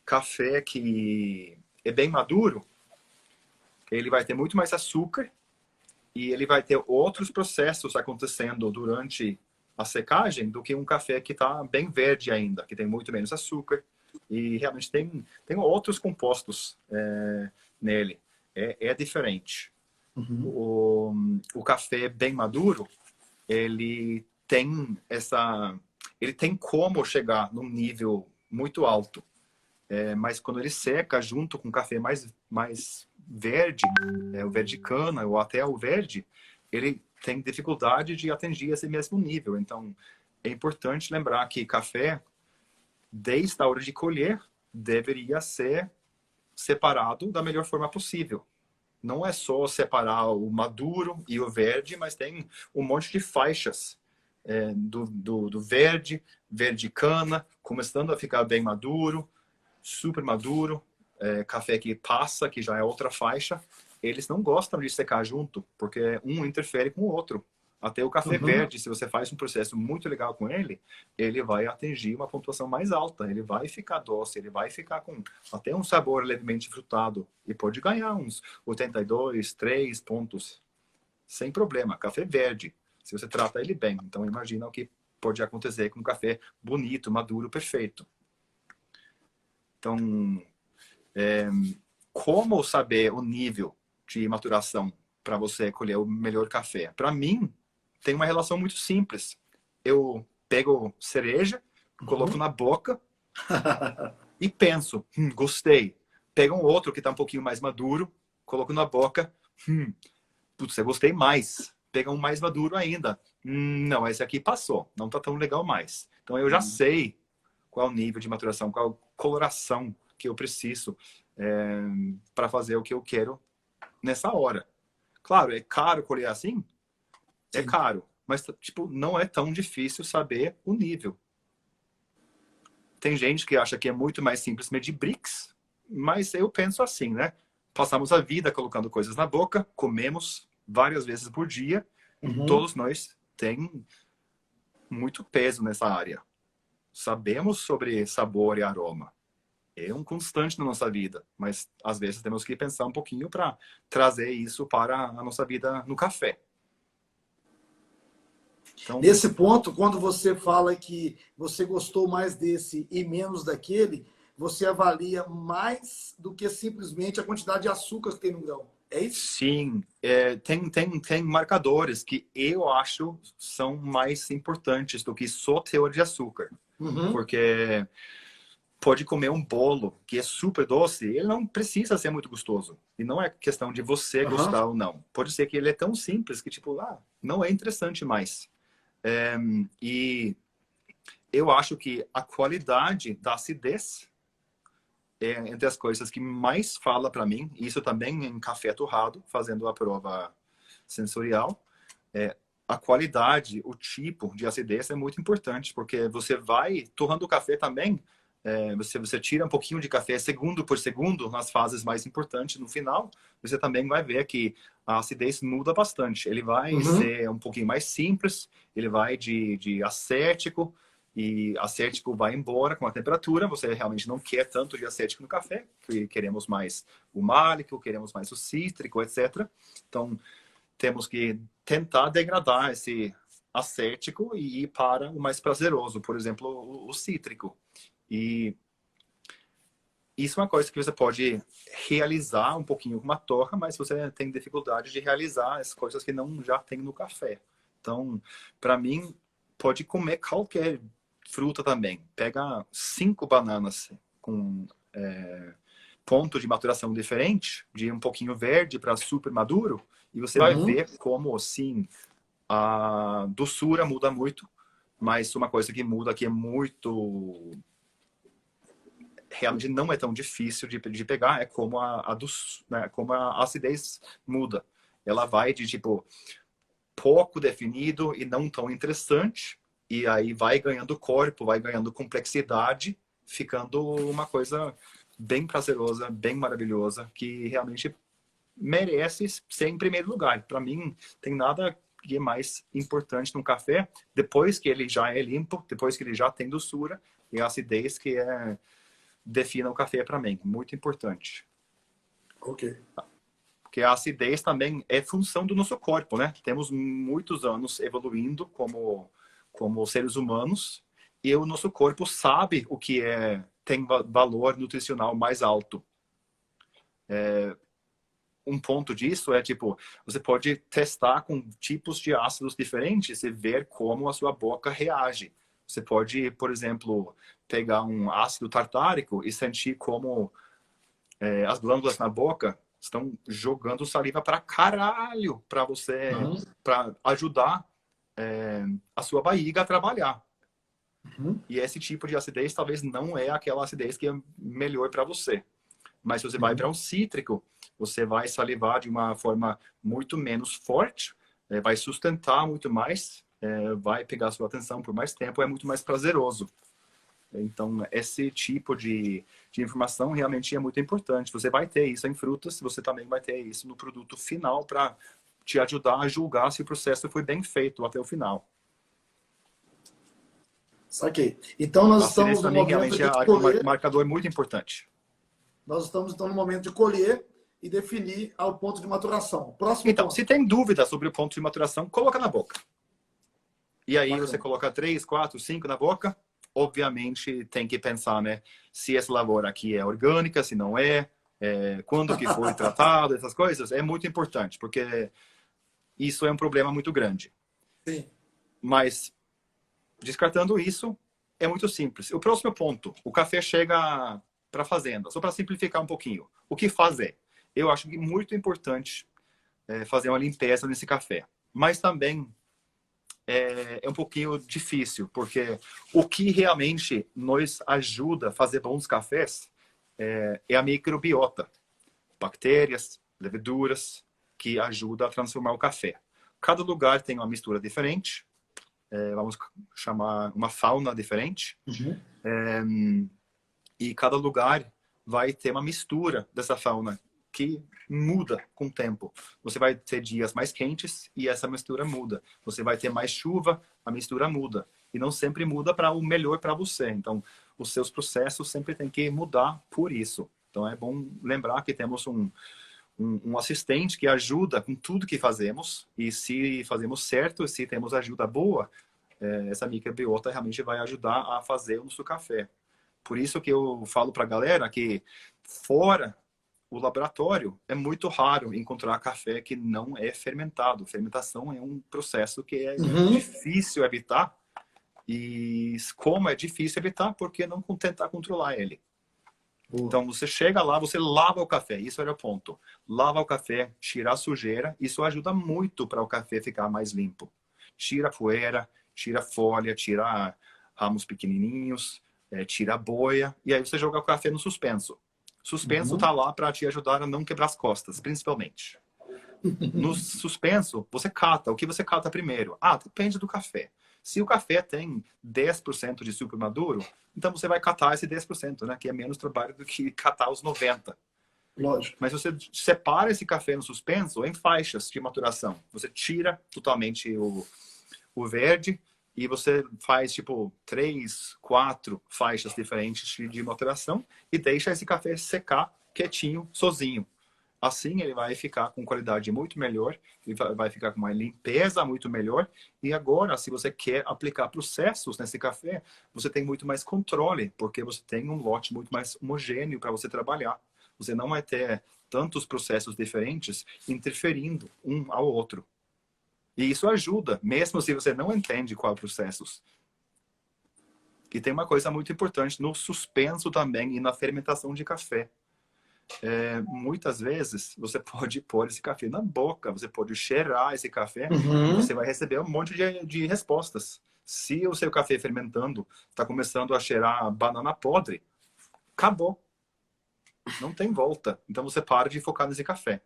Café que é bem maduro, ele vai ter muito mais açúcar e ele vai ter outros processos acontecendo durante a secagem do que um café que está bem verde ainda, que tem muito menos açúcar e realmente tem outros compostos nele. É diferente. Uhum. O café bem maduro, ele tem ele tem como chegar num nível muito alto. Mas quando ele seca junto com o café mais verde, o verde cana ou até o verde, ele tem dificuldade de atingir esse mesmo nível. Então, é importante lembrar que café, desde a hora de colher, deveria ser separado da melhor forma possível. Não é só separar o maduro e o verde, mas tem um monte de faixas do verde, verde cana, começando a ficar bem maduro, super maduro, café que passa, que já é outra faixa, eles não gostam de secar junto, porque um interfere com o outro. Até o café Uhum. verde, se você faz um processo muito legal com ele, ele vai atingir uma pontuação mais alta, ele vai ficar doce, ele vai ficar com até um sabor levemente frutado e pode ganhar uns 82, 3 pontos, sem problema. Café verde, se você trata ele bem. Então imagina o que pode acontecer com um café bonito, maduro, perfeito. Então, como saber o nível de maturação para você colher o melhor café? Para mim, tem uma relação muito simples. Eu pego cereja, coloco Uhum. na boca e penso, gostei. Pego um outro que está um pouquinho mais maduro, coloco na boca, putz, eu gostei mais. Pega um mais maduro ainda. Não, esse aqui passou, não está tão legal mais. Então eu já sei qual o nível de maturação, qual a coloração que eu preciso para fazer o que eu quero nessa hora. Claro, é caro colher assim? É Sim. caro. Mas, tipo, não é tão difícil saber o nível. Tem gente que acha que é muito mais simples medir Brix, mas eu penso assim, né? Passamos a vida colocando coisas na boca, comemos várias vezes por dia, e Uhum. todos nós tem muito peso nessa área. Sabemos sobre sabor e aroma. É um constante na nossa vida, mas às vezes temos que pensar um pouquinho para trazer isso para a nossa vida no café. Então, Nesse ponto, quando você fala que você gostou mais desse e menos daquele, você avalia mais do que simplesmente a quantidade de açúcar que tem no grão. É isso? sim, tem marcadores que eu acho são mais importantes do que só teor de açúcar. Uhum. Porque pode comer um bolo que é super doce, ele não precisa ser muito gostoso. E não é questão de você Uhum. gostar ou não. Pode ser que ele é tão simples que, tipo, não é interessante mais. E eu acho que a qualidade da acidez é entre as coisas que mais fala para mim. Isso também em café torrado, fazendo a prova sensorial. A qualidade, o tipo de acidez é muito importante, porque você vai torrando o café também. Você tira um pouquinho de café segundo por segundo nas fases mais importantes. No final, você também vai ver que a acidez muda bastante. Ele vai ser um pouquinho mais simples, ele vai de acético, e acético vai embora com a temperatura. Você realmente não quer tanto de acético no café, que queremos mais o málico, queremos mais o cítrico, etc. Então, temos que tentar degradar esse acético e ir para o mais prazeroso, por exemplo, o cítrico. E isso é uma coisa que você pode realizar um pouquinho com uma torra, mas você tem dificuldade de realizar as coisas que não já tem no café. Então, para mim, pode comer qualquer fruta também. Pega 5 bananas com ponto de maturação diferente, de um pouquinho verde para super maduro, e você vai ver como, sim, a doçura muda muito, mas uma coisa que muda que é muito... realmente não é tão difícil de pegar, é como como a acidez muda. Ela vai de, tipo, pouco definido e não tão interessante, e aí vai ganhando corpo, vai ganhando complexidade, ficando uma coisa bem prazerosa, bem maravilhosa, que realmente merece ser em primeiro lugar. Para mim, tem nada que é mais importante num café, depois que ele já é limpo, depois que ele já tem doçura, e a acidez que defina o café para mim. Muito importante. Ok. Porque a acidez também é função do nosso corpo, né? Temos muitos anos evoluindo como seres humanos, e o nosso corpo sabe o que tem valor nutricional mais alto. Um ponto disso é, tipo, você pode testar com tipos de ácidos diferentes e ver como a sua boca reage. Você pode, por exemplo, pegar um ácido tartárico e sentir como as glândulas na boca estão jogando saliva para caralho para você, para ajudar a sua barriga a trabalhar. E esse tipo de acidez talvez não é aquela acidez que é melhor para você. Mas se você vai para um cítrico, você vai salivar de uma forma muito menos forte, vai sustentar muito mais, vai pegar sua atenção por mais tempo, é muito mais prazeroso. Então, esse tipo de informação realmente é muito importante. Você vai ter isso em frutas, você também vai ter isso no produto final para te ajudar a julgar se o processo foi bem feito até o final. Saquei. Então, nós estamos no Para mim, momento realmente de é colher. um marcador muito importante. Nós estamos, então, no momento de colher e definir ao ponto de maturação. Próximo Então, ponto. se tem dúvida sobre o ponto de maturação, coloca na boca. E aí Bacana. você coloca 3, 4, 5 na boca. Obviamente tem que pensar, né? Se essa lavoura aqui é orgânica, se não é, quando que foi tratado, essas coisas. É muito importante, porque isso é um problema muito grande. Sim. Mas, descartando isso, é muito simples. O próximo ponto, o café chega para a fazenda. Só para simplificar um pouquinho. O que fazer? Eu acho que é muito importante fazer uma limpeza nesse café. Mas também é um pouquinho difícil, porque o que realmente nos ajuda a fazer bons cafés é a microbiota. Bactérias, leveduras, que ajudam a transformar o café. Cada lugar tem uma mistura diferente, vamos chamar uma fauna diferente, e cada lugar vai ter uma mistura dessa fauna que muda com o tempo. Você vai ter dias mais quentes e essa mistura muda. Você vai ter mais chuva, a mistura muda. E não sempre muda para o melhor para você. Então, os seus processos sempre têm que mudar por isso. Então, é bom lembrar que temos um assistente que ajuda com tudo que fazemos. E se fazemos certo, se temos ajuda boa, essa microbiota realmente vai ajudar a fazer o nosso café. Por isso que eu falo para a galera que fora o laboratório é muito raro encontrar café que não é fermentado. Fermentação é um processo que é difícil evitar. E como é difícil evitar, porque não tentar controlar ele. Então, você chega lá, você lava o café. Isso era o ponto. Lava o café, tira a sujeira. Isso ajuda muito para o café ficar mais limpo. Tira a poeira, tira a folha, tira ramos pequenininhos, tira a boia, e aí você joga o café no suspenso. Suspenso tá lá para te ajudar a não quebrar as costas, principalmente. No suspenso, você cata. O que você cata primeiro? Depende do café. Se o café tem 10% de super maduro, então você vai catar esse 10%, né? Que é menos trabalho do que catar os 90%. Lógico. Mas você separa esse café no suspenso em faixas de maturação. Você tira totalmente o verde e você faz, tipo, 3, 4 faixas diferentes de maturação e deixa esse café secar quietinho, sozinho. Assim ele vai ficar com qualidade muito melhor, ele vai ficar com uma limpeza muito melhor. E agora, se você quer aplicar processos nesse café, você tem muito mais controle, porque você tem um lote muito mais homogêneo para você trabalhar. Você não vai ter tantos processos diferentes interferindo um ao outro. E isso ajuda, mesmo se você não entende qual processos. E tem uma coisa muito importante no suspenso também e na fermentação de café. Muitas vezes você pode pôr esse café na boca, você pode cheirar esse café e você vai receber um monte de respostas. Se o seu café fermentando está começando a cheirar banana podre, acabou. Não tem volta. Então você para de focar nesse café.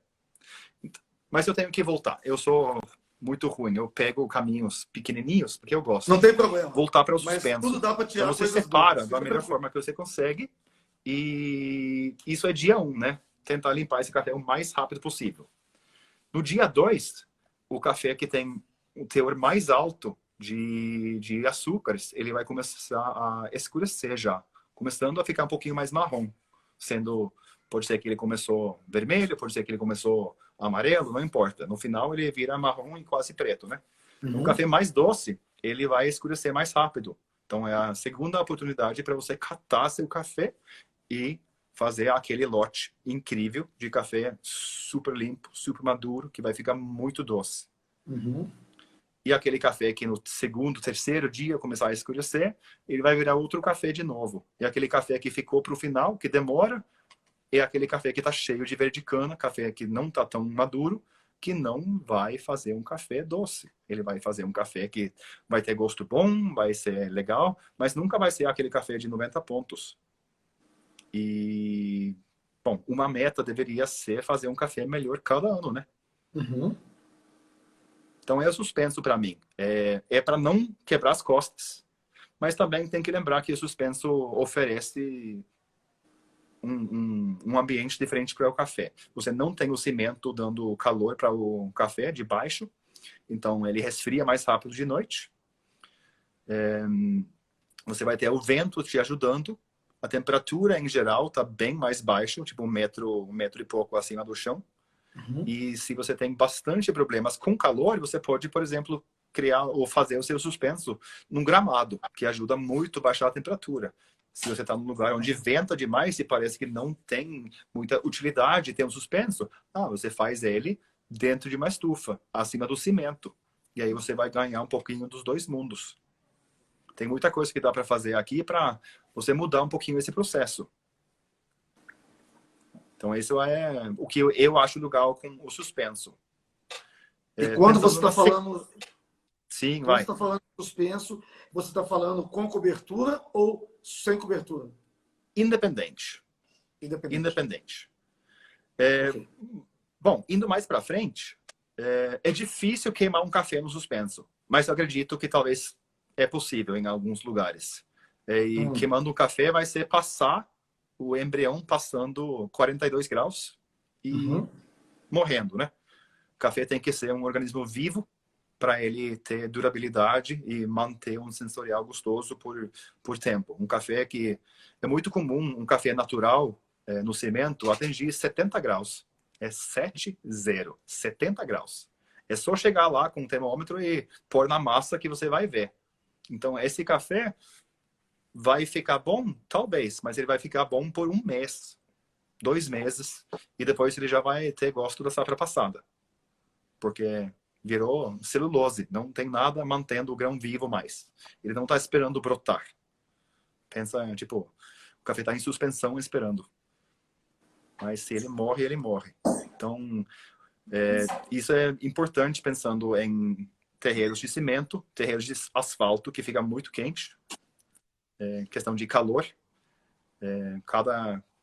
Mas eu tenho que voltar. Eu sou muito ruim. Eu pego caminhos pequenininhos, porque eu gosto. Não tem problema. Voltar para o Mas suspenso. tudo dá para tirar então você coisas separa boas. da melhor forma que você consegue. E isso é dia 1, né? Tentar limpar esse café o mais rápido possível. No dia 2, o café que tem o teor mais alto de açúcares, ele vai começar a escurecer já. Começando a ficar um pouquinho mais marrom. Pode ser que ele começou vermelho, pode ser que ele começou amarelo, não importa. No final ele vira marrom e quase preto, né? No café mais doce, ele vai escurecer mais rápido. Então é a segunda oportunidade para você catar seu café e fazer aquele lote incrível de café super limpo, super maduro, que vai ficar muito doce. E aquele café que no segundo, terceiro dia começar a escurecer, ele vai virar outro café de novo. E aquele café que ficou para o final, que demora, é aquele café que está cheio de verde cana, café que não está tão maduro, que não vai fazer um café doce. Ele vai fazer um café que vai ter gosto bom, vai ser legal, mas nunca vai ser aquele café de 90 pontos. E, bom, uma meta deveria ser fazer um café melhor cada ano, né? Então é suspenso para mim. É para não quebrar as costas. Mas também tem que lembrar que o suspenso oferece um ambiente diferente para o café. Você não tem o cimento dando calor para o café de baixo, então ele resfria mais rápido de noite. Você vai ter o vento te ajudando. A temperatura em geral está bem mais baixa, tipo um metro e pouco acima do chão. E se você tem bastante problemas com calor, você pode, por exemplo, criar ou fazer o seu suspenso num gramado, que ajuda muito a baixar a temperatura. Se você está num lugar onde venta demais e parece que não tem muita utilidade ter um suspenso, você faz ele dentro de uma estufa, acima do cimento. E aí você vai ganhar um pouquinho dos dois mundos. Tem muita coisa que dá para fazer aqui para você mudar um pouquinho esse processo. Então, isso é o que eu acho legal com o suspenso. E quando você está falando... Sim, quando vai. você está falando de suspenso, você está falando com cobertura ou sem cobertura? Independente. Independente. Okay. Bom, indo mais para frente, é difícil queimar um café no suspenso, mas eu acredito que talvez é possível em alguns lugares. E queimando o café vai ser passar o embrião passando 42 graus e morrendo, né? O café tem que ser um organismo vivo para ele ter durabilidade e manter um sensorial gostoso por tempo. Um café que é muito comum, um café natural no cimento, atingir 70 graus. É 70 graus. É só chegar lá com um termômetro e pôr na massa que você vai ver. Então, esse café vai ficar bom? Talvez, mas ele vai ficar bom por 1 mês, 2 meses, e depois ele já vai ter gosto da safra passada. Porque virou celulose, não tem nada mantendo o grão vivo mais. Ele não está esperando brotar. Pensa, tipo, o café está em suspensão esperando. Mas se ele morre, ele morre. Então, isso é importante pensando em terreiros de cimento, terreiros de asfalto, que fica muito quente. questão de calor.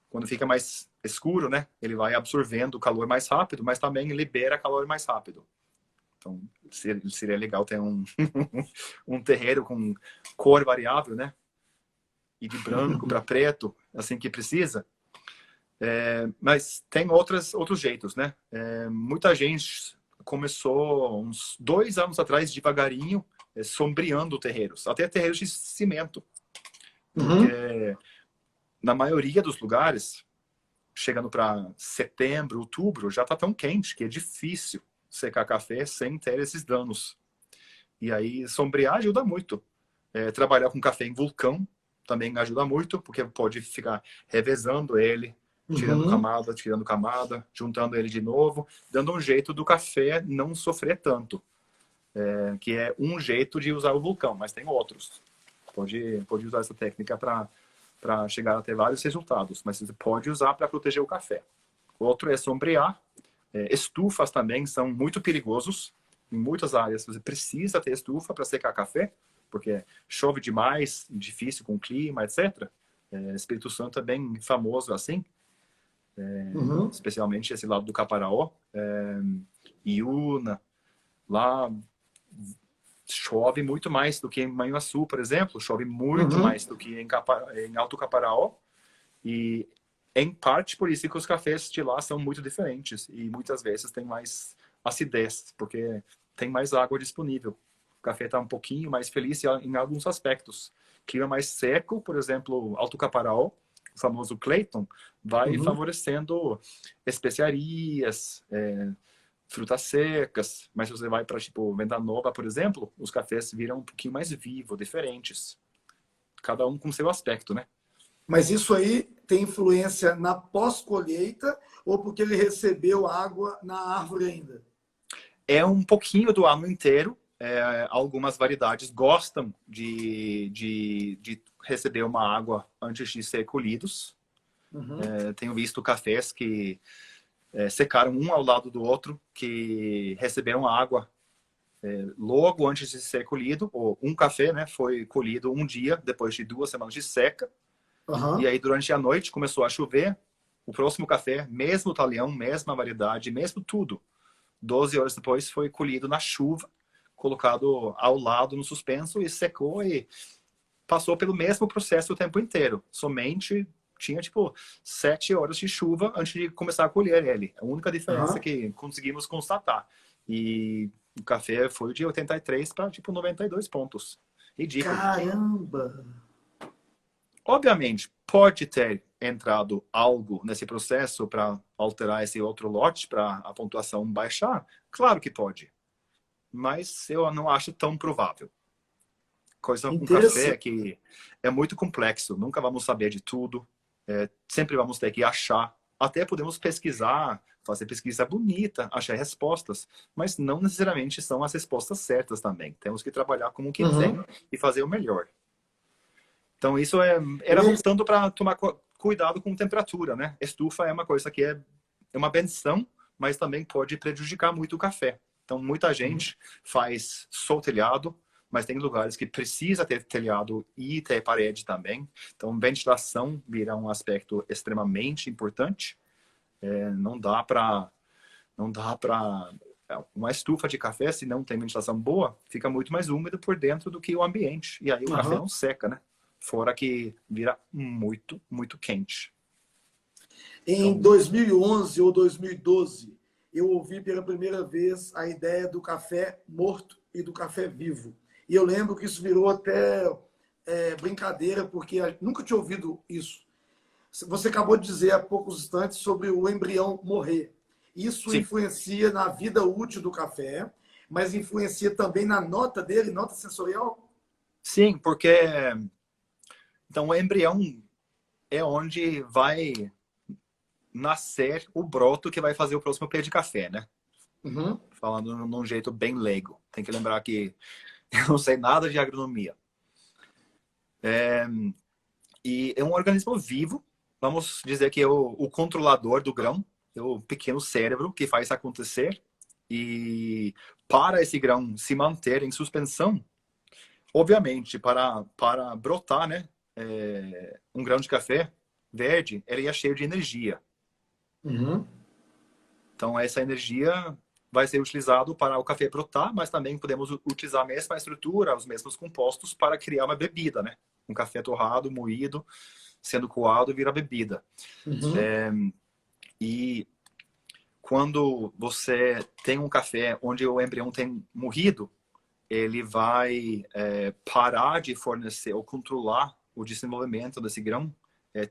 Quando fica mais escuro, né, ele vai absorvendo o calor mais rápido, mas também libera calor mais rápido. Então, seria legal ter um terreiro com cor variável, né? E de branco para preto, assim que precisa. Mas tem outros jeitos, né? Muita gente começou uns 2 anos atrás, devagarinho, sombreando terreiros. Até terreiros de cimento. Porque na maioria dos lugares, chegando para setembro, outubro, já está tão quente que é difícil secar café sem ter esses danos. E aí, sombrear ajuda muito. Trabalhar com café em vulcão também ajuda muito, porque pode ficar revezando ele, tirando camada, juntando ele de novo, dando um jeito do café não sofrer tanto. Que é um jeito de usar o vulcão, mas tem outros. Pode usar essa técnica para chegar a ter vários resultados, mas você pode usar para proteger o café. Outro é sombrear. Estufas também são muito perigosos. Em muitas áreas você precisa ter estufa para secar café, porque chove demais, difícil com o clima, etc. Espírito Santo é bem famoso assim, especialmente esse lado do Caparaó. Iuna, lá chove muito mais do que em Manhuaçu, por exemplo. Chove muito mais do que em Alto Caparaó. E, em parte, por isso que os cafés de lá são muito diferentes. E, muitas vezes, tem mais acidez, porque tem mais água disponível. O café está um pouquinho mais feliz em alguns aspectos. Clima mais seco, por exemplo, Alto Caparaó, o famoso Clayton, vai favorecendo especiarias, frutas secas, mas se você vai para tipo Venda Nova, por exemplo, os cafés viram um pouquinho mais vivos, diferentes. Cada um com seu aspecto, né? Mas isso aí tem influência na pós-colheita ou porque ele recebeu água na árvore ainda? É um pouquinho do ano inteiro. Algumas variedades gostam de receber uma água antes de ser colhidos. Tenho visto cafés que secaram um ao lado do outro, que receberam água logo antes de ser colhido. Ou um café, né, foi colhido um dia depois de 2 semanas de seca. E aí durante a noite começou a chover. O próximo café, mesmo talhão, mesma variedade, mesmo tudo, 12 horas depois foi colhido na chuva, colocado ao lado no suspenso e secou e passou pelo mesmo processo o tempo inteiro. Somente tinha, tipo, 7 horas de chuva antes de começar a colher ele. A única diferença que conseguimos constatar. E o café foi de 83 para, tipo, 92 pontos. Ridículo. Caramba! Obviamente, pode ter entrado algo nesse processo para alterar esse outro lote, para a pontuação baixar. Claro que pode. Mas eu não acho tão provável. Coisa com café que é muito complexo. Nunca vamos saber de tudo. Sempre vamos ter que achar. Até podemos pesquisar, fazer pesquisa bonita, achar respostas, mas não necessariamente são as respostas certas também. Temos que trabalhar com o que tem e fazer o melhor. Então isso era voltando para tomar cuidado com temperatura, né? Estufa é uma coisa que é uma benção, mas também pode prejudicar muito o café. Então muita gente faz só telhado, mas tem lugares que precisa ter telhado e ter parede também. Então, ventilação vira um aspecto extremamente importante. Não dá para uma estufa de café, se não tem ventilação boa, fica muito mais úmido por dentro do que o ambiente. E aí o café não seca, né? Fora que vira muito, muito quente. Em 2011 ou 2012, eu ouvi pela primeira vez a ideia do café morto e do café vivo. E eu lembro que isso virou até brincadeira, porque eu nunca tinha ouvido isso. Você acabou de dizer há poucos instantes sobre o embrião morrer. Isso influencia na vida útil do café, mas influencia também na nota dele, nota sensorial? Sim, porque então o embrião é onde vai nascer o broto que vai fazer o próximo pé de café, né? Falando num jeito bem leigo. Tem que lembrar que eu não sei nada de agronomia. E é um organismo vivo. Vamos dizer que é o controlador do grão. É o pequeno cérebro que faz acontecer. E para esse grão se manter em suspensão, obviamente, para brotar, né? um grão de café verde, ele é cheio de energia. Uhum. Então, essa energia vai ser utilizado para o café brotar, mas também podemos utilizar a mesma estrutura, os mesmos compostos para criar uma bebida, né? Um café torrado, moído, sendo coado, vira bebida. Uhum. E quando você tem um café onde o embrião tem morrido, ele vai parar de fornecer ou controlar o desenvolvimento desse grão.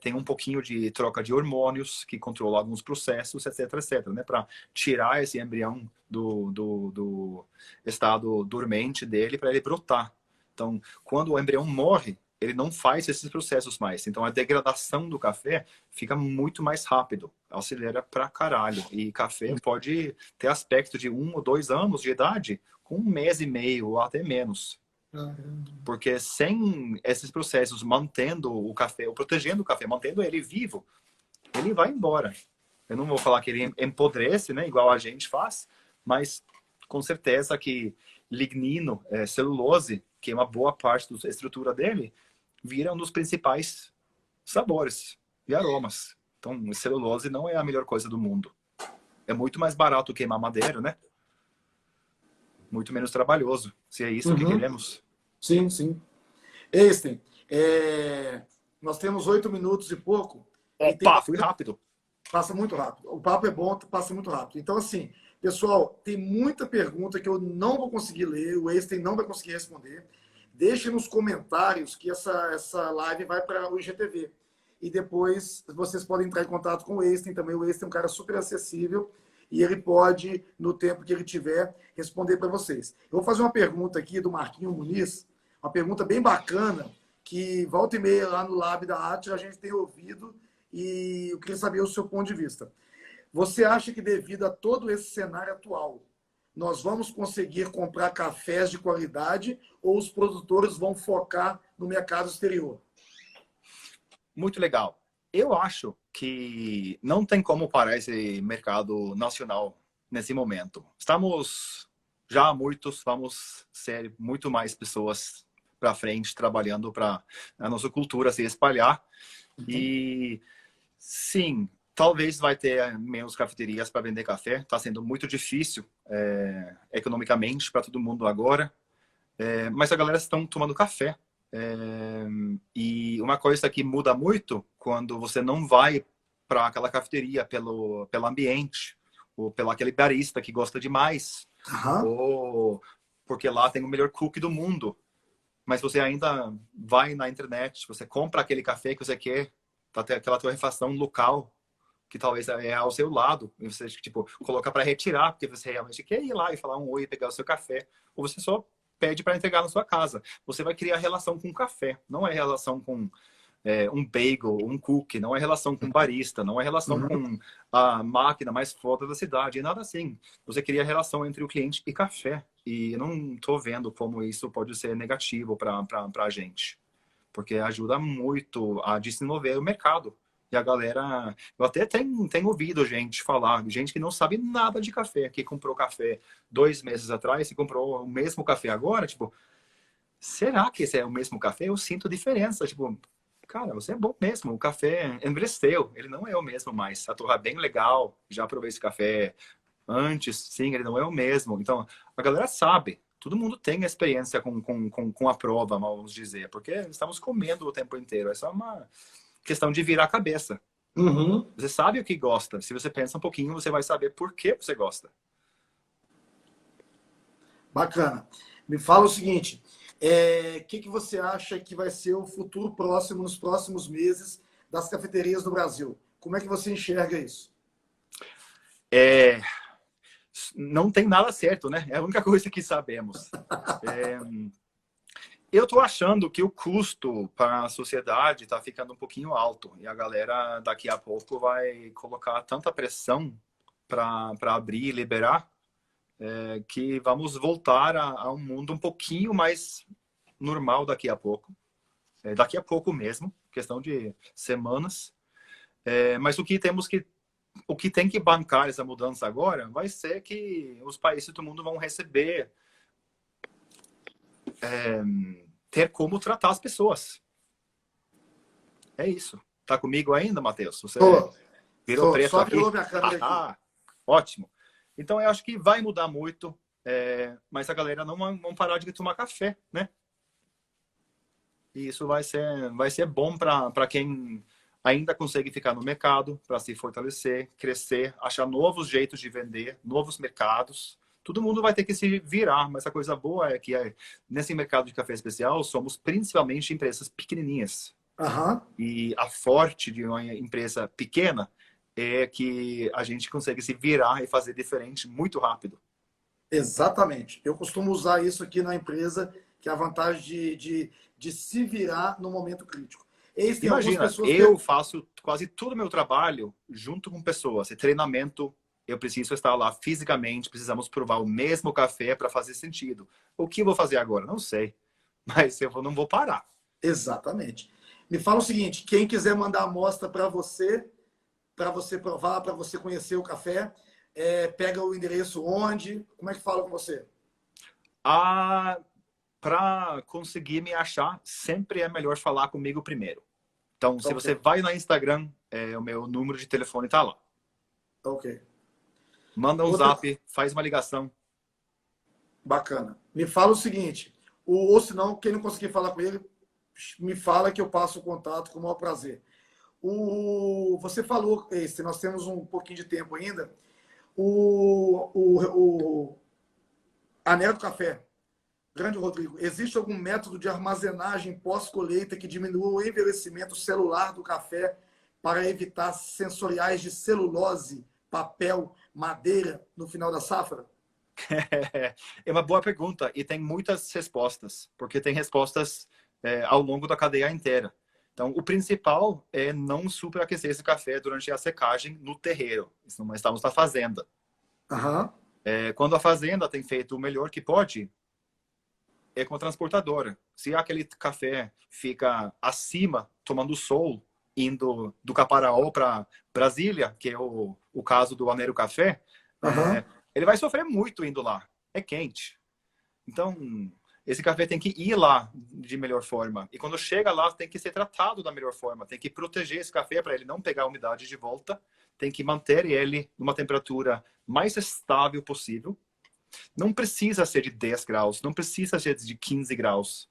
Tem um pouquinho de troca de hormônios que controla alguns processos, etc, etc, né? Para tirar esse embrião do estado dormente dele para ele brotar. Então, quando o embrião morre, ele não faz esses processos mais. Então, a degradação do café fica muito mais rápido, acelera pra caralho. E café pode ter aspecto de 1 ou 2 anos de idade com 1 mês e meio ou até menos. Porque sem esses processos, mantendo o café, ou protegendo o café, mantendo ele vivo, ele vai embora. Eu não vou falar que ele empodrece, né, igual a gente faz, mas com certeza que lignino, celulose, que é uma boa parte da estrutura dele, vira um dos principais sabores e aromas. Então, celulose não é a melhor coisa do mundo. É muito mais barato queimar madeira, né? Muito menos trabalhoso, se é isso que queremos. Sim, sim. Einstein, nós temos 8 minutos e pouco. E tem Opa, fui rápido. Passa muito rápido. O papo é bom, passa muito rápido. Então, assim, pessoal, tem muita pergunta que eu não vou conseguir ler, o Einstein não vai conseguir responder. Deixe nos comentários que essa live vai para o IGTV. E depois vocês podem entrar em contato com o Einstein também. O Einstein é um cara super acessível e ele pode, no tempo que ele tiver, responder para vocês. Eu vou fazer uma pergunta aqui do Marquinho Muniz, uma pergunta bem bacana, que volta e meia lá no Lab da Atila a gente tem ouvido e eu queria saber o seu ponto de vista. Você acha que devido a todo esse cenário atual, nós vamos conseguir comprar cafés de qualidade ou os produtores vão focar no mercado exterior? Muito legal. Eu acho que não tem como parar esse mercado nacional nesse momento. Estamos já muitos, vamos ser muito mais pessoas para frente trabalhando para a nossa cultura se espalhar. E sim, talvez vai ter menos cafeterias para vender café. Está sendo muito difícil economicamente para todo mundo agora. Mas a galera está tomando café. E uma coisa que muda muito quando você não vai para aquela cafeteria pelo ambiente, ou pelo aquele barista que gosta demais, ou porque lá tem o melhor cookie do mundo. Mas você ainda vai na internet, você compra aquele café que você quer, até aquela torrefação local, que talvez é ao seu lado, e você tipo, coloca para retirar, porque você realmente quer ir lá e falar um oi e pegar o seu café, ou você só pede para entregar na sua casa. Você vai criar relação com o café, não é relação com um bagel, um cookie, não é relação com barista, não é relação com a máquina mais foda da cidade, nada assim. Você cria relação entre o cliente e café. E eu não estou vendo como isso pode ser negativo para a gente. Porque ajuda muito a desenvolver o mercado. E a galera... Eu até tenho ouvido gente falar, gente que não sabe nada de café, que comprou café 2 meses atrás e comprou o mesmo café agora. Tipo, será que esse é o mesmo café? Eu sinto diferença. Tipo, cara, você é bom mesmo. O café envelheceu. Ele não é o mesmo mais. A torra é bem legal. Já provei esse café antes. Sim, ele não é o mesmo. Então, a galera sabe. Todo mundo tem experiência com a prova, vamos dizer. Porque estamos comendo o tempo inteiro. É só uma questão de virar a cabeça. Você sabe o que gosta. Se você pensa um pouquinho, você vai saber por que você gosta. Bacana. Me fala o seguinte, que você acha que vai ser o futuro próximo, nos próximos meses, das cafeterias do Brasil? Como é que você enxerga isso? Não tem nada certo, né? É a única coisa que sabemos. Eu estou achando que o custo para a sociedade está ficando um pouquinho alto. E a galera daqui a pouco vai colocar tanta pressão para abrir e liberar que vamos voltar a um mundo um pouquinho mais normal daqui a pouco. Daqui a pouco mesmo, questão de semanas. Mas o que tem que bancar essa mudança agora vai ser que os países do mundo vão receber ter como tratar as pessoas. É isso. Tá comigo ainda, Matheus? Você Tô, virou preto só aqui? virou minha câmera aqui. Ah, ótimo. Então, eu acho que vai mudar muito, mas a galera não vão parar de tomar café, né? E isso vai ser bom para quem ainda consegue ficar no mercado, para se fortalecer, crescer, achar novos jeitos de vender, novos mercados. Todo mundo vai ter que se virar, mas a coisa boa é que nesse mercado de café especial somos principalmente empresas pequenininhas. Aham. E a forte de uma empresa pequena é que a gente consegue se virar e fazer diferente muito rápido. Exatamente. Eu costumo usar isso aqui na empresa, que é a vantagem de se virar no momento crítico. Eis tem algumas Imagina, pessoas eu faço quase todo o meu trabalho junto com pessoas. E treinamento, eu preciso estar lá fisicamente, precisamos provar o mesmo café para fazer sentido. O que eu vou fazer agora? Não sei. Mas eu não vou parar. Exatamente. Me fala o seguinte, quem quiser mandar a amostra para você provar, para você conhecer o café, pega o endereço onde, como é que fala com você? Para conseguir me achar, sempre é melhor falar comigo primeiro. Então, se Ok, você vai no Instagram, o meu número de telefone está lá. ok. Manda um Outra, zap, faz uma ligação. bacana. Me fala o seguinte, ou se não, quem não conseguir falar com ele, me fala que eu passo o contato com o maior prazer. Você falou, nós temos um pouquinho de tempo ainda, o anel do café. Grande Rodrigo, existe algum método de armazenagem pós-colheita que diminua o envelhecimento celular do café para evitar sensoriais de celulose, papel, madeira no final da safra? É uma boa pergunta e tem muitas respostas, porque tem respostas ao longo da cadeia inteira. Então, o principal é não superaquecer esse café durante a secagem no terreiro. Isso não estamos na fazenda. Aham. Quando a fazenda tem feito o melhor que pode, é com a transportadora. Se aquele café fica acima, tomando sol, indo do Caparaó para Brasília, que é o caso do Aneiro Café, Aham. ele vai sofrer muito indo lá. É quente. Então, esse café tem que ir lá de melhor forma. E quando chega lá, tem que ser tratado da melhor forma. Tem que proteger esse café para ele não pegar a umidade de volta. Tem que manter ele numa temperatura mais estável possível. Não precisa ser de 10 graus, não precisa ser de 15 graus,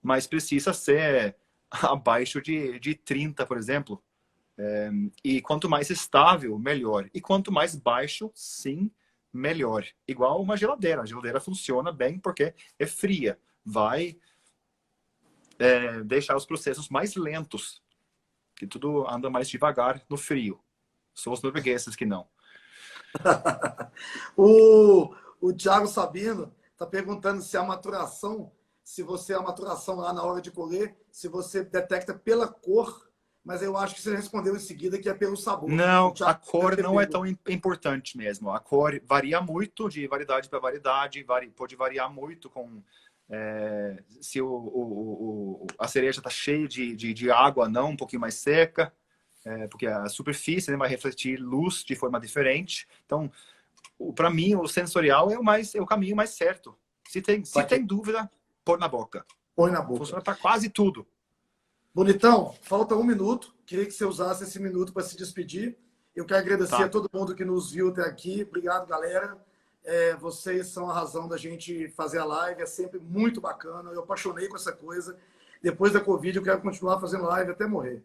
mas precisa ser abaixo de 30, por exemplo. E quanto mais estável, melhor. E quanto mais baixo, sim, melhor. Igual uma geladeira. A geladeira funciona bem porque é fria. Vai deixar os processos mais lentos, que tudo anda mais devagar no frio. São os noruegueses que não. O Thiago Sabino está perguntando se a maturação, se você a maturação lá na hora de colher, se você detecta pela cor, mas eu acho que você respondeu em seguida que é pelo sabor. Não, a cor deve ter não é pego. tão importante mesmo. A cor varia muito de variedade para variedade, pode variar muito com se a cereja está cheia de água, não, um pouquinho mais seca, porque a superfície, né, vai refletir luz de forma diferente. Então, para mim, o sensorial é o caminho mais certo. Se tem dúvida, pôr na boca. Põe na boca. Funciona para quase tudo. Bonitão, falta 1 minuto. Queria que você usasse esse minuto para se despedir. Eu quero agradecer a Tá. todo mundo que nos viu até aqui. Obrigado, galera. Vocês são a razão da gente fazer a live. É sempre muito bacana. Eu apaixonei com essa coisa. Depois da Covid, eu quero continuar fazendo live até morrer.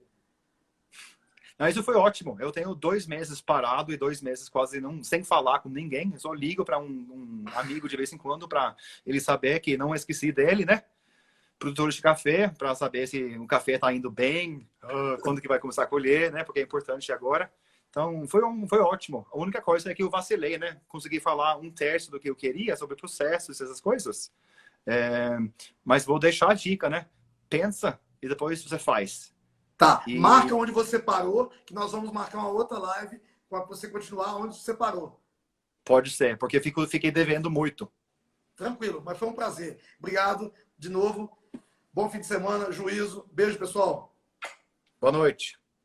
Não, isso foi ótimo. Eu tenho 2 meses parado e 2 meses quase sem falar com ninguém. Eu só ligo para um amigo de vez em quando para ele saber que não esqueci dele, né? Produtores de café, para saber se o café está indo bem, quando que vai começar a colher, né? Porque é importante agora. Então, foi ótimo. A única coisa é que eu vacilei, né? Consegui falar 1/3 do que eu queria sobre processos, essas coisas. Mas vou deixar a dica, né? Pensa e depois você faz. Tá, marca onde você parou, que nós vamos marcar uma outra live para você continuar onde você parou. Pode ser, porque fiquei devendo muito. Tranquilo, mas foi um prazer. Obrigado de novo. Bom fim de semana, juízo. Beijo, pessoal. Boa noite.